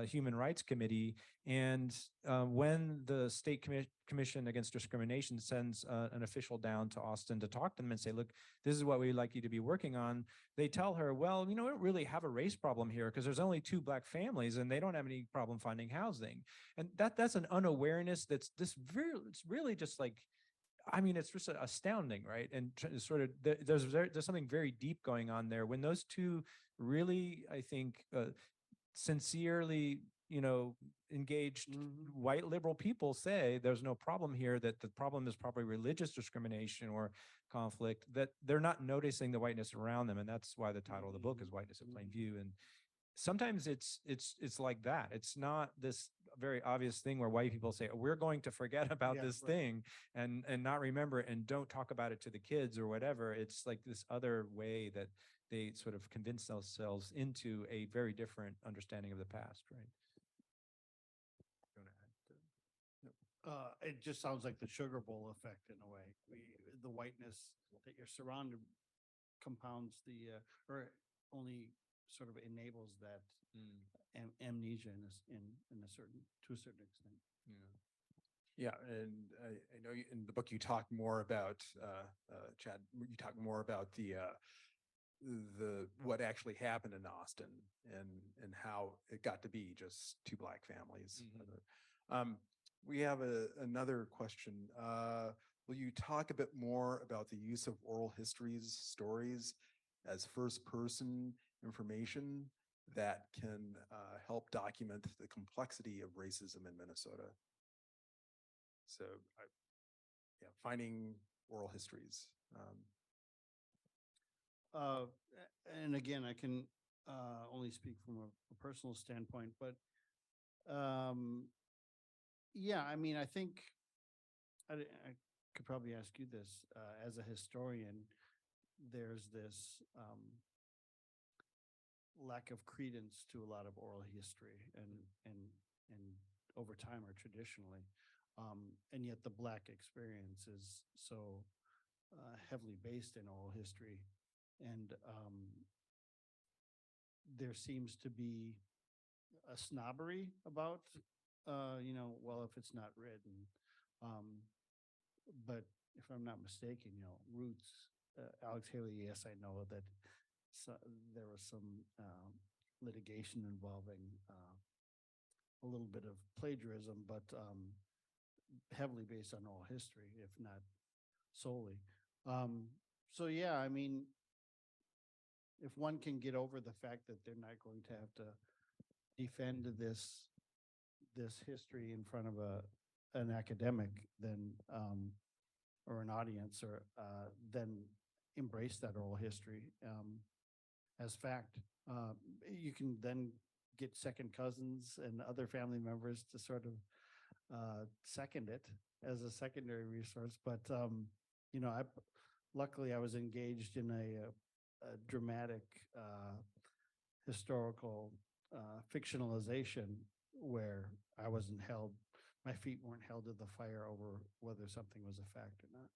Human Rights Committee, and when the State Commission Against Discrimination sends an official down to Austin to talk to them and say, look, this is what we'd like you to be working on, they tell her, well, we don't really have a race problem here because there's only 2 Black families and they don't have any problem finding housing. And that's an unawareness that's it's really just like, I mean, it's just astounding, right? And sort of there's something very deep going on there when those two really, I think, sincerely, engaged white liberal people say there's no problem here, that the problem is probably religious discrimination or conflict, that they're not noticing the whiteness around them. And that's why the title of the book is Whiteness at Plain View. And sometimes it's like that. It's not this very obvious thing where white people say, we're going to forget about this thing and not remember it and don't talk about it to the kids or whatever. It's like this other way that they sort of convince themselves into a very different understanding of the past, right? It just sounds like the sugar bowl effect in a way. The whiteness that you're surrounded compounds or only sort of enables that amnesia to a certain extent. Yeah, and I know in the book you talk more about Chad. You talk more about the what actually happened in Austin and how it got to be just 2 Black families. We have another question. Will you talk a bit more about the use of oral stories as first-person information that can help document the complexity of racism in Minnesota? So, finding oral histories. And again, I can only speak from a personal standpoint, but yeah, I mean, I think I could probably ask you this as a historian. There's this lack of credence to a lot of oral history, and over time or traditionally, and yet the Black experience is so heavily based in oral history, and there seems to be a snobbery about well, if it's not written, but if I'm not mistaken, Roots, Alex Haley, yes, I know that there was some litigation involving a little bit of plagiarism, but heavily based on oral history, if not solely. So yeah, I mean, if one can get over the fact that they're not going to have to defend this history in front of an academic, then or an audience, or then embrace that oral history as fact. You can then get second cousins and other family members to sort of second it as a secondary resource. But luckily I was engaged in a dramatic historical fictionalization where I wasn't my feet weren't held to the fire over whether something was a fact or not.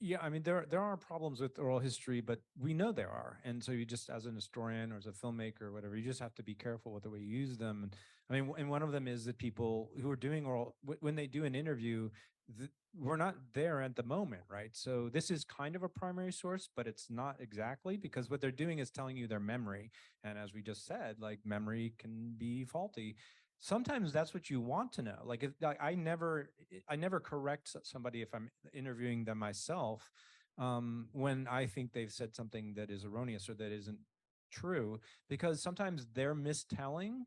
Yeah, I mean, there are problems with oral history, but we know there are, and so you just, as an historian or as a filmmaker or whatever, you just have to be careful with the way you use them. And I mean, and one of them is that people who are doing oral, when they do an interview, we're not there at the moment, right? So this is kind of a primary source, but it's not exactly, because what they're doing is telling you their memory, and as we just said, like, memory can be faulty. Sometimes that's what you want to know. Like, if I never correct somebody if I'm interviewing them myself, when I think they've said something that is erroneous or that isn't true, because sometimes they're mistelling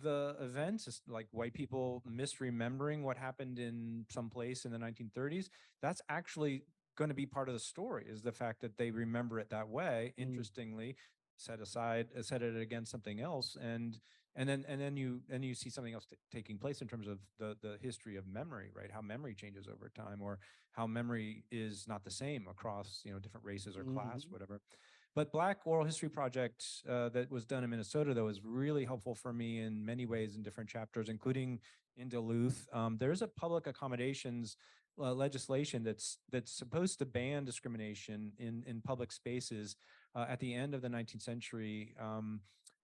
the events. It's like white people misremembering what happened in some place in the 1930s. That's actually going to be part of the story, is the fact that they remember it that way. Interestingly, set it against something else, and then you see something else taking place in terms of the history of memory, right? How memory changes over time, or how memory is not the same across, different races or class, whatever. But Black Oral History Project, that was done in Minnesota, though, is really helpful for me in many ways in different chapters, including in Duluth. There's a public accommodations legislation that's supposed to ban discrimination in public spaces at the end of the 19th century,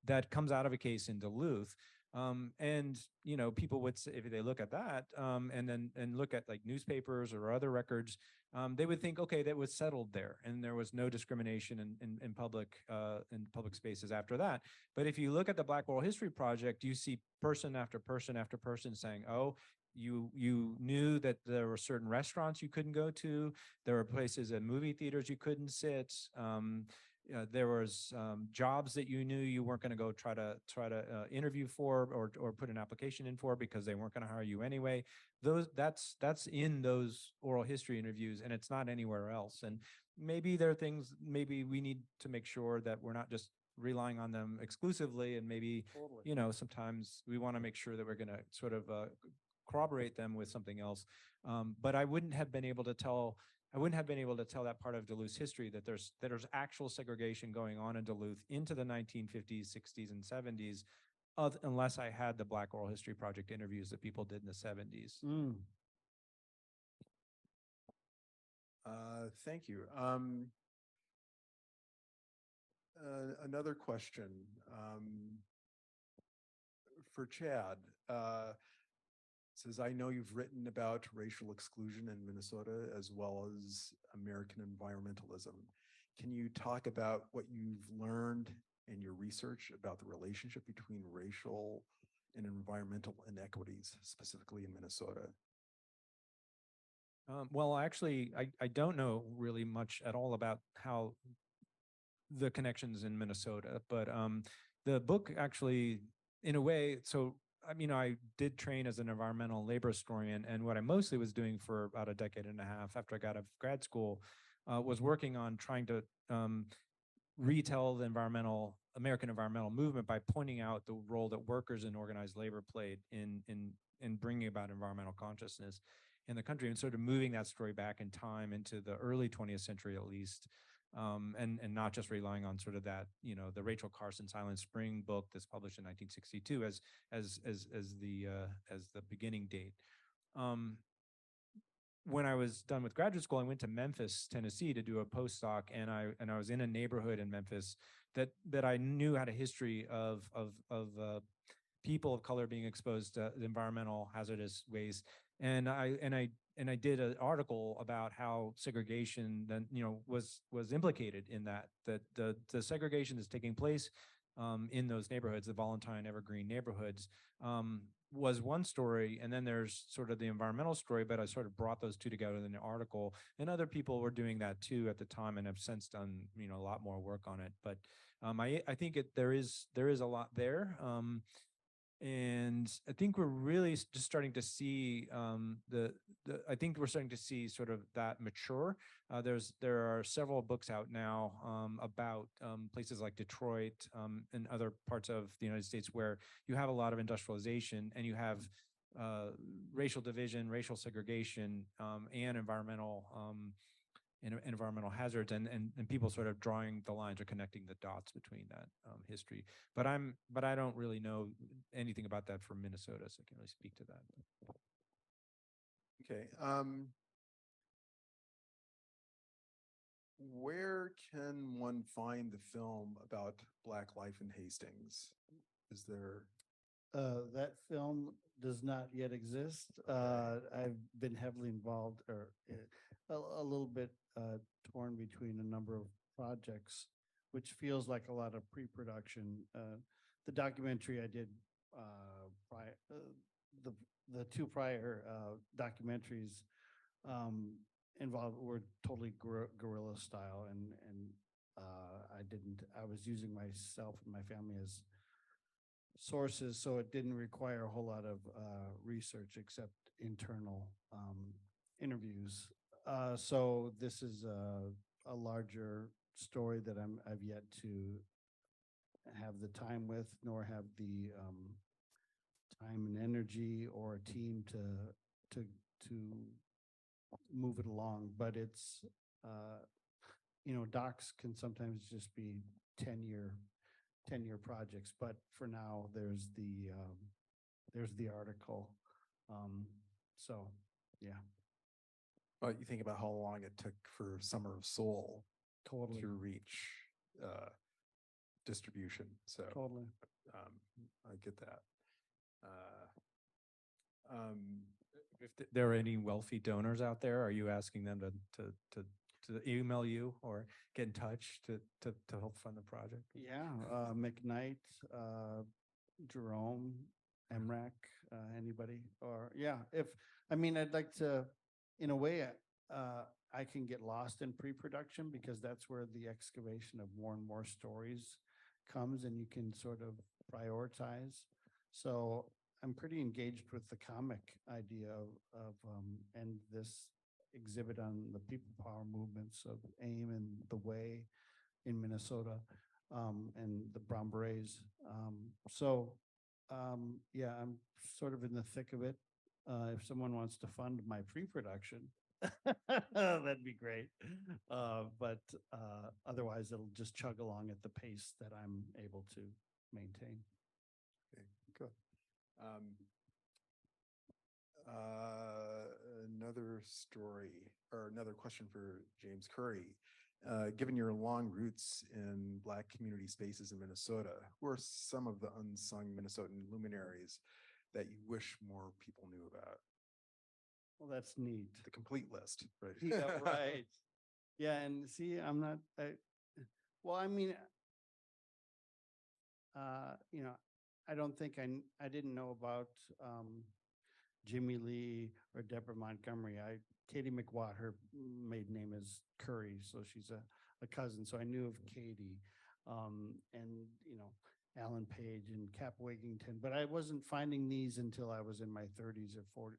that comes out of a case in Duluth. And people would say, if they look at that, and look at like newspapers or other records, they would think, okay, that was settled there, and there was no discrimination in public spaces after that. But if you look at the Black Oral History Project, you see person after person after person saying, oh, you knew that there were certain restaurants you couldn't go to, there were places at movie theaters you couldn't sit. There was jobs that you knew you weren't going to go try to interview for, or put an application in for, because they weren't going to hire you anyway. That's in those oral history interviews, and it's not anywhere else. And maybe there are things, maybe we need to make sure that we're not just relying on them exclusively, and maybe sometimes we want to make sure that we're going to sort of corroborate them with something else. But I wouldn't have been able to tell that part of Duluth's history, that there's actual segregation going on in Duluth into the 1950s, 60s, and 70s, unless I had the Black Oral History Project interviews that people did in the 70s. Thank you. Another question for Chad. Says, I know you've written about racial exclusion in Minnesota as well as American environmentalism. Can you talk about what you've learned in your research about the relationship between racial and environmental inequities, specifically in Minnesota? Well, actually, I don't know really much at all about how the connections in Minnesota, but the book actually, in a way, so I did train as an environmental labor historian, and what I mostly was doing for about a decade and a half after I got out of grad school was working on trying to retell the American environmental movement by pointing out the role that workers and organized labor played in bringing about environmental consciousness in the country, and sort of moving that story back in time into the early 20th century at least. And not just relying on sort of that, the Rachel Carson Silent Spring book that's published in 1962 as the beginning date. When I was done with graduate school, I went to Memphis, Tennessee, to do a postdoc, and I was in a neighborhood in Memphis that I knew had a history of people of color being exposed to environmental hazardous waste, and I did an article about how segregation then was implicated in that the segregation that's taking place in those neighborhoods, the Valentine Evergreen neighborhoods, was one story, and then there's sort of the environmental story. But I sort of brought those two together in the article, and other people were doing that too at the time, and have since done a lot more work on it. But I think there is a lot there. And I think we're really just starting to see I think we're starting to see sort of that mature. There are several books out now about places like Detroit and other parts of the United States where you have a lot of industrialization, and you have racial division, racial segregation, and environmental hazards, and people sort of drawing the lines or connecting the dots between that history. But I don't really know anything about that from Minnesota, so I can't really speak to that. Okay. where can one find the film about Black life in Hastings? Is there? That film does not yet exist. I've been heavily involved or a little bit torn between a number of projects, which feels like a lot of pre-production. The documentary I did prior, the the two prior documentaries involved were totally guerrilla style, and I was using myself and my family as sources, so it didn't require a whole lot of research except internal interviews. So this is a larger story that I've yet to have the time with, nor have the time and energy or a team to to move it along. But it's docs can sometimes just be 10-year projects, but for now there's the article. So yeah, You think about how long it took for Summer of Soul totally, to reach distribution. So totally. I get that. If there are any wealthy donors out there, are you asking them to email you or get in touch to help fund the project? Yeah, McKnight, Jerome, Emrak, anybody, or yeah, I'd like to, in a way, I can get lost in pre-production because that's where the excavation of more and more stories comes, and you can sort of prioritize. So I'm pretty engaged with the comic idea of and this exhibit on the people power movements of AIM and the Way in Minnesota, and the Brown Berets. Yeah, I'm sort of in the thick of it. If someone wants to fund my pre-production, that'd be great. But otherwise, it'll just chug along at the pace that I'm able to maintain. Okay, good. Another story or another question for James Curry. Given your long roots in Black community spaces in Minnesota, who are some of the unsung Minnesotan luminaries that you wish more people knew about? Well, that's neat. The complete list, right? Yeah, right. Yeah, and see, I'm not. Well, I mean, I don't think I didn't know about Jimmy Lee or Deborah Montgomery. Katie McWatt, her maiden name is Curry, so she's a cousin. So I knew of Katie, and Alan Page and Cap Wigington, but I wasn't finding these until I was in my 30s or 40,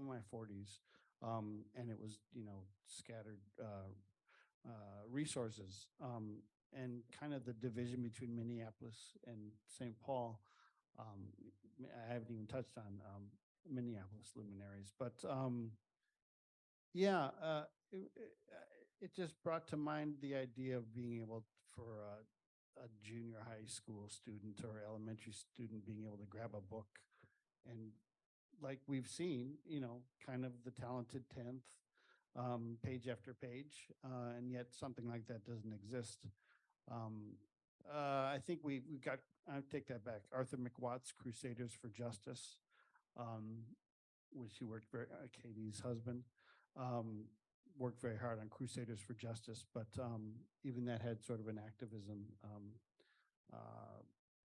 my 40s, and it was scattered resources, and kind of the division between Minneapolis and St. Paul. I haven't even touched on Minneapolis luminaries, but yeah, it just brought to mind the idea of being able for a junior high school student or elementary student being able to grab a book and, like we've seen, kind of the talented 10th, page after page, and yet something like that doesn't exist. I think I take that back. Arthur McWatt's Crusaders for Justice, which he worked very, Katie's husband, worked very hard on Crusaders for Justice, but even that had sort of an activism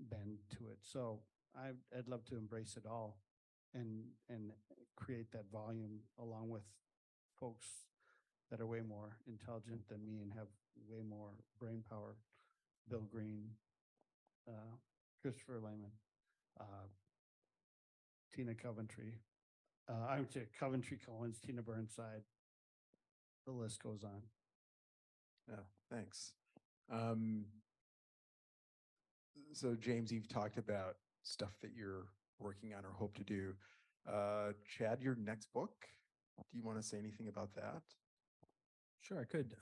bend to it. So I'd love to embrace it all and create that volume along with folks that are way more intelligent than me and have way more brain power. Bill Green, Christopher Lehman, Tina Coventry, I'm sorry, Coventry Cohen's, Tina Burnside. The list goes on. Yeah, thanks. So James, you've talked about stuff that you're working on or hope to do. Chad, your next book, do you want to say anything about that? Sure, I could.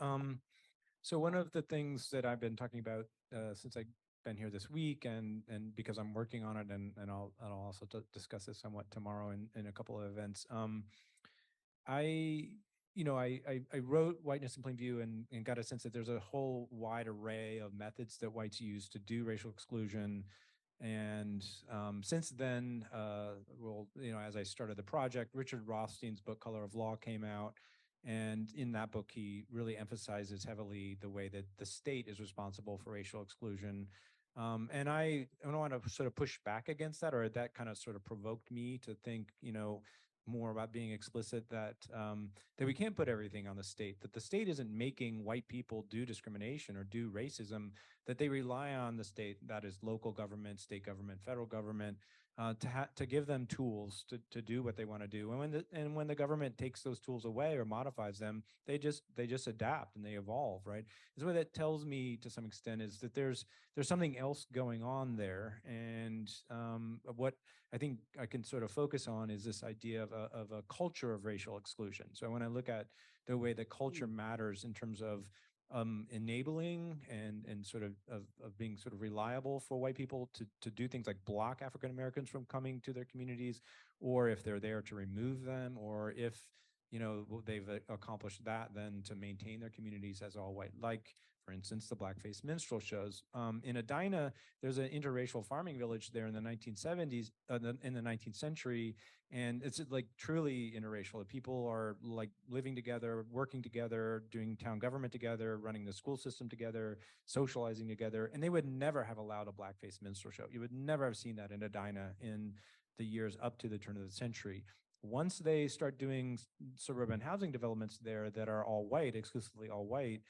So one of the things that I've been talking about since I've been here this week, and because I'm working on it, and I'll also discuss this somewhat tomorrow in a couple of events. I I wrote Whiteness in Plain View and got a sense that there's a whole wide array of methods that whites use to do racial exclusion. And since then, as I started the project, Richard Rothstein's book, Color of Law, came out. And in that book, he really emphasizes heavily the way that the state is responsible for racial exclusion. And I want to sort of push back against that, or that kind of sort of provoked me to think, more about being explicit that that we can't put everything on the state, that the state isn't making white people do discrimination or do racism, that they rely on the state, that is local government, state government, federal government, to give them tools to do what they want to do. And when the government takes those tools away or modifies them, they just adapt and they evolve, right? And so what that tells me to some extent is that there's something else going on there. And what I think I can sort of focus on is this idea of a culture of racial exclusion. So when I look at the way that culture matters in terms of enabling and sort of being sort of reliable for white people to do things like block African Americans from coming to their communities, or if they're there to remove them, or if they've accomplished that, then to maintain their communities as all white, like for instance the blackface minstrel shows. In Edina, there's an interracial farming village there in the 1970s, in the 19th century, and it's like truly interracial. People are like living together, working together, doing town government together, running the school system together, socializing together, and they would never have allowed a blackface minstrel show. You would never have seen that in Edina in the years up to the turn of the century. Once they start doing suburban housing developments there that are all white, exclusively all white,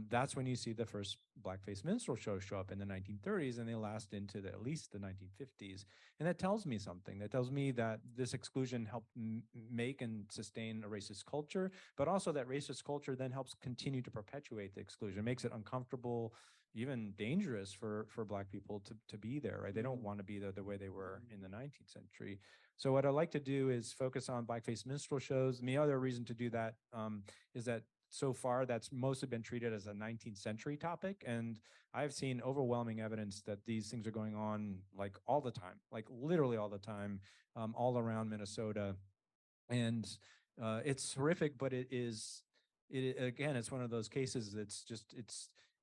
that's when you see the first blackface minstrel shows show up in the 1930s, and they last into at least the 1950s. And that tells me something. That tells me that this exclusion helped make and sustain a racist culture, but also that racist culture then helps continue to perpetuate the exclusion. It makes it uncomfortable, even dangerous for Black people to be there, right? They don't want to be there the way they were in the 19th century. So what I like to do is focus on blackface minstrel shows. And the other reason to do that is that so far that's mostly been treated as a 19th century topic. And I've seen overwhelming evidence that these things are going on like all the time, like literally all the time, all around Minnesota. And it's horrific, but again, it's one of those cases that's just,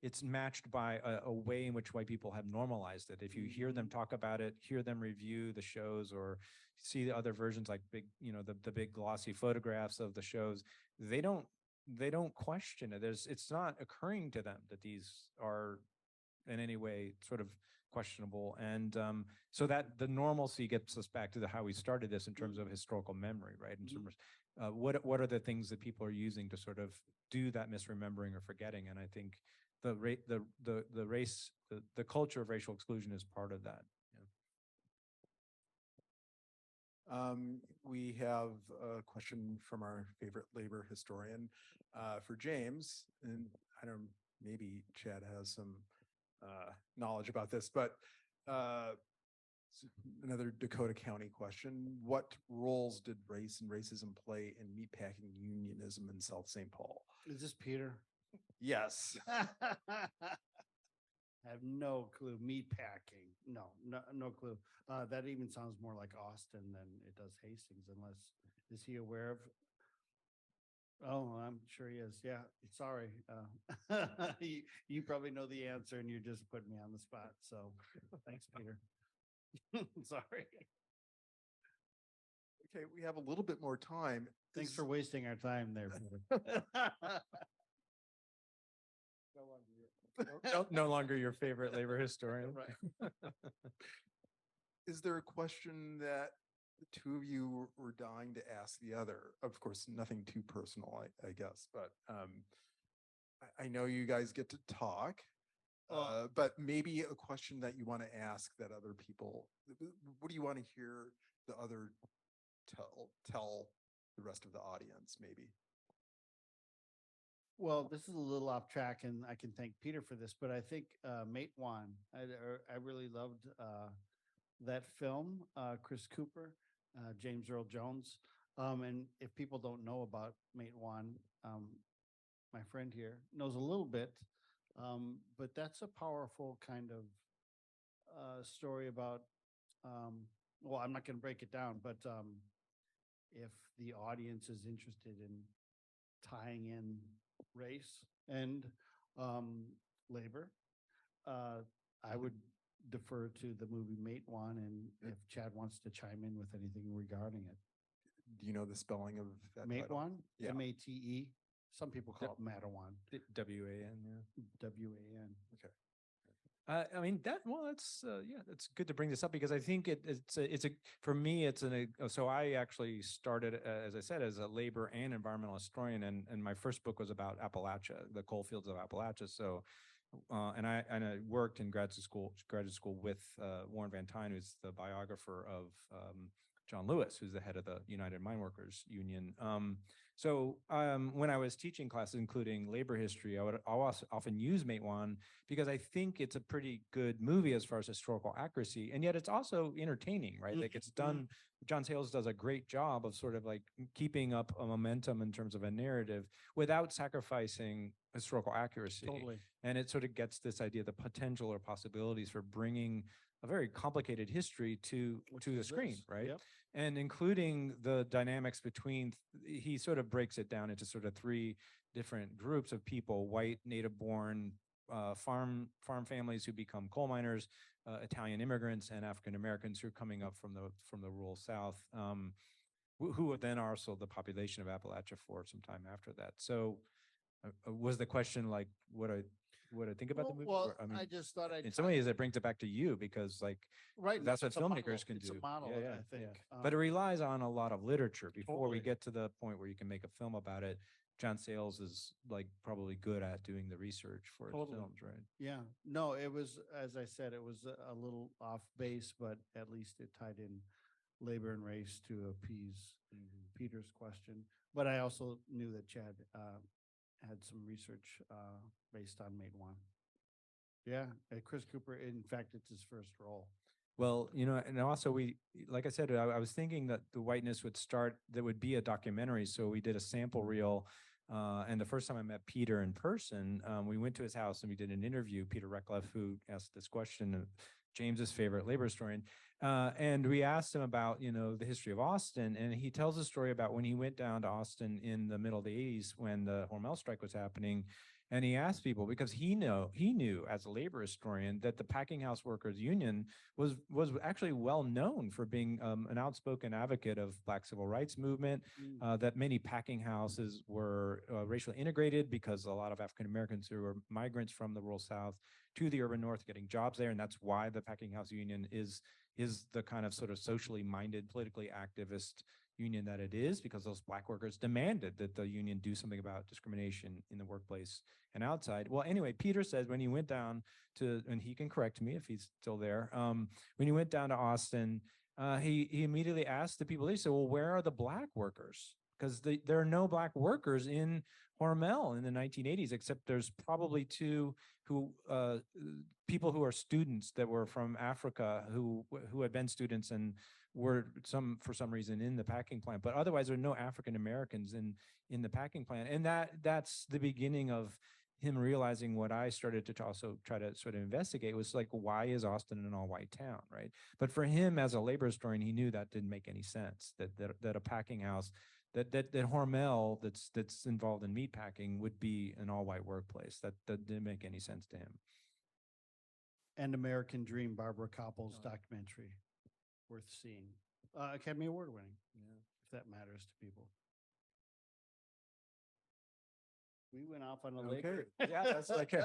it's matched by a way in which white people have normalized it. If you hear them talk about it, hear them review the shows, or see the other versions like big, the big glossy photographs of the shows, they don't question it. It's not occurring to them that these are in any way sort of questionable. And so that the normalcy gets us back to how we started this in terms of historical memory, right? In terms of what are the things that people are using to sort of do that misremembering or forgetting? And I think the culture of racial exclusion is part of that. We have a question from our favorite labor historian for James, and I don't know, maybe Chad has some knowledge about this, but another Dakota County question. What roles did race and racism play in meatpacking unionism in South St. Paul? Is this Peter? Yes. I have no clue. Meat packing. No clue. That even sounds more like Austin than it does Hastings, unless, is he aware of? Oh, I'm sure he is. Yeah, sorry. You probably know the answer and you're just putting me on the spot. So thanks, Peter. Sorry. Okay, we have a little bit more time. Thanks for wasting our time there, Peter. No longer your favorite labor historian. Right. Is there a question that the two of you were dying to ask the other? Of course, nothing too personal, I guess, but I know you guys get to talk, but maybe a question that you want to ask that other people, what do you want to hear the other tell the rest of the audience, maybe? Well, this is a little off track, and I can thank Peter for this, but I think Mate One, I really loved that film, Chris Cooper, James Earl Jones. And if people don't know about Mate One, my friend here knows a little bit, but that's a powerful kind of story about, well, I'm not going to break it down, but if the audience is interested in tying in race and labor. I would defer to the movie Mate One, and if Chad wants to chime in with anything regarding it. Do you know the spelling of that Mate title? One, Yeah. M-A-T-E. Some people call it Matawan, WAN, yeah. W-A-N. I mean that's yeah, that's good to bring this up because I think it's a for me so I actually started as I said as a labor and environmental historian, and my first book was about Appalachia, the coal fields of Appalachia. So and I worked in graduate school with Warren Van Tyne, who's the biographer of John Lewis, who's the head of the United Mine Workers Union. When I was teaching classes, including labor history, I'll often use Matewan because I think it's a pretty good movie as far as historical accuracy, and yet it's also entertaining, right? Like it's done. John Sayles does a great job of sort of like keeping up a momentum in terms of a narrative without sacrificing historical accuracy. Totally. And it sort of gets this idea, the potential or possibilities for bringing a very complicated history to the screen, right? Yep. And including the dynamics between, he sort of breaks it down into sort of three different groups of people: white, native-born, farm families who become coal miners, Italian immigrants, and African Americans who are coming up from the rural South, who then are also the population of Appalachia for some time after that. So, was the question like what I think about the movie? Well, Or, I mean, I just thought I'd in some ways it brings it back to you because like right. that's what it's a model. filmmakers can It's do. a model, Yeah, I think. but it relies on a lot of literature before we Totally. get to the point where you can make a film about it. John Sayles is like probably good at doing the research for his Totally. films, right? Yeah. No, it was, as I said, it was a little off base, but at least it tied in labor and race to appease Peter's question. But I also knew that Chad had some research based on Made One. Yeah, Chris Cooper. In fact, it's his first role. Well, and also like I said, I was thinking that the Whiteness would start, that would be a documentary. So we did a sample reel. And the first time I met Peter in person, we went to his house and we did an interview, Peter Reckleff, who asked this question, James's favorite labor historian. And we asked him about, the history of Austin. And he tells a story about when he went down to Austin in the middle of the 80s when the Hormel strike was happening. And he asked people because he knew as a labor historian that the packing house workers union was actually well known for being an outspoken advocate of Black civil rights movement, that many packing houses were racially integrated because a lot of African Americans who were migrants from the rural South to the urban North getting jobs there. And that's why the packing house union is the kind of sort of socially minded, politically activist union that it is, because those Black workers demanded that the union do something about discrimination in the workplace and outside. Well, anyway, Peter says when he went down to, and he can correct me if he's still there, when he went down to Austin, he immediately asked the people, he said, well, where are the Black workers? Because there are no Black workers in Hormel in the 1980s, except there's probably two people who are students that were from Africa who had been students and were for some reason in the packing plant, but otherwise there are no African Americans in the packing plant. And that's the beginning of him realizing what I started to also try to sort of investigate was like, why is Austin an all-white town, right? But for him as a labor historian, he knew that didn't make any sense, that a packing house, that Hormel that's involved in meat packing would be an all-white workplace. That didn't make any sense to him. And American Dream, Barbara Koppel's documentary, worth seeing. Academy Award winning, if that matters to people. We went off on a lake. Yeah, that's like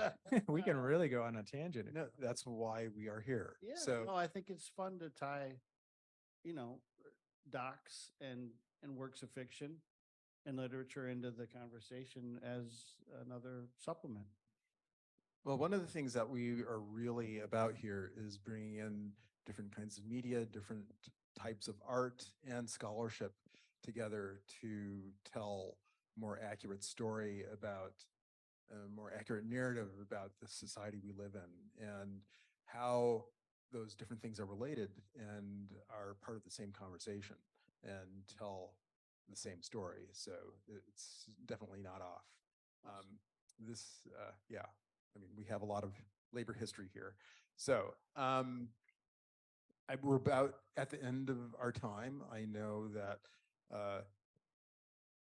we can really go on a tangent. No, that's why we are here. Yeah, So no, I think it's fun to tie, docs and works of fiction and literature into the conversation as another supplement. well, one of the things that we are really about here is bringing in different kinds of media, different types of art and scholarship together to tell more accurate story about a more accurate narrative about the society we live in and how those different things are related and are part of the same conversation and tell the same story. So it's definitely not off. Yeah, I mean, we have a lot of labor history here. So we're about at the end of our time. I know that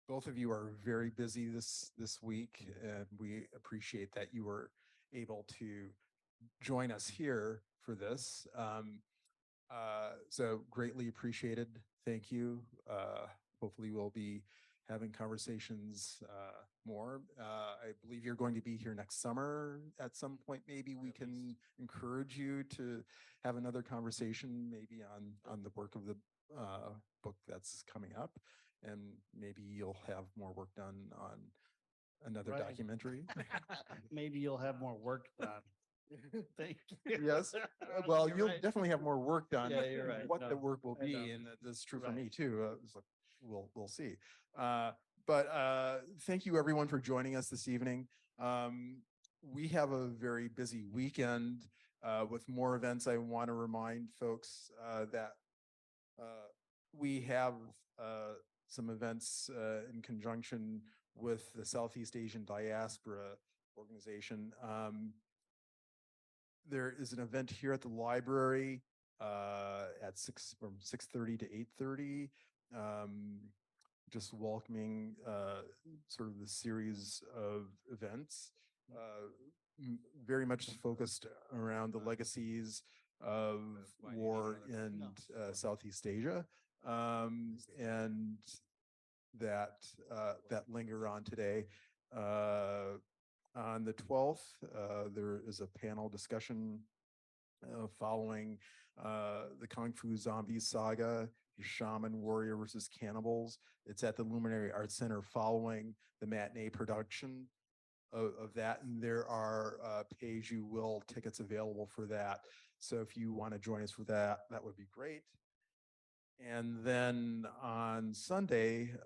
Both of you are very busy this week, and we appreciate that you were able to join us here for this. So greatly appreciated. Thank you. Hopefully we'll be having conversations more. I believe you're going to be here next summer at some point. Maybe we can encourage you to have another conversation, maybe on the work of the book that's coming up, and maybe you'll have more work done on another Right. documentary. Maybe you'll have more work done. Thank you. Yes, well, You're you'll right. definitely have more work done. Yeah, you're right. What the No, work will I be, know. and that's true for Right. me too. It's like, we'll see. But thank you everyone for joining us this evening. We have a very busy weekend with more events. I want to remind folks that we have some events in conjunction with the Southeast Asian Diaspora Organization. There is an event here at the library at from 6:30 to 8:30. Just welcoming sort of the series of events, very much focused around the legacies of war in Southeast Asia, and that linger on today. On the 12th, there is a panel discussion following the Kung Fu Zombie Saga, Shaman Warrior versus Cannibals. It's at the Luminary Arts Center following the matinee production of that. And there are pay-as-you-will tickets available for that. So if you want to join us for that, that would be great. And then on Sunday,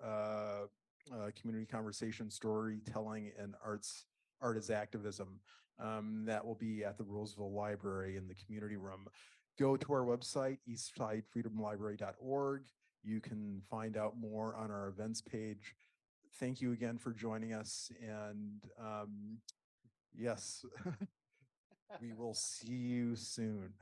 community conversation, storytelling, and art as activism. That will be at the Roseville Library in the community room. Go to our website, eastsidefreedomlibrary.org. You can find out more on our events page. Thank you again for joining us. And yes, we will see you soon.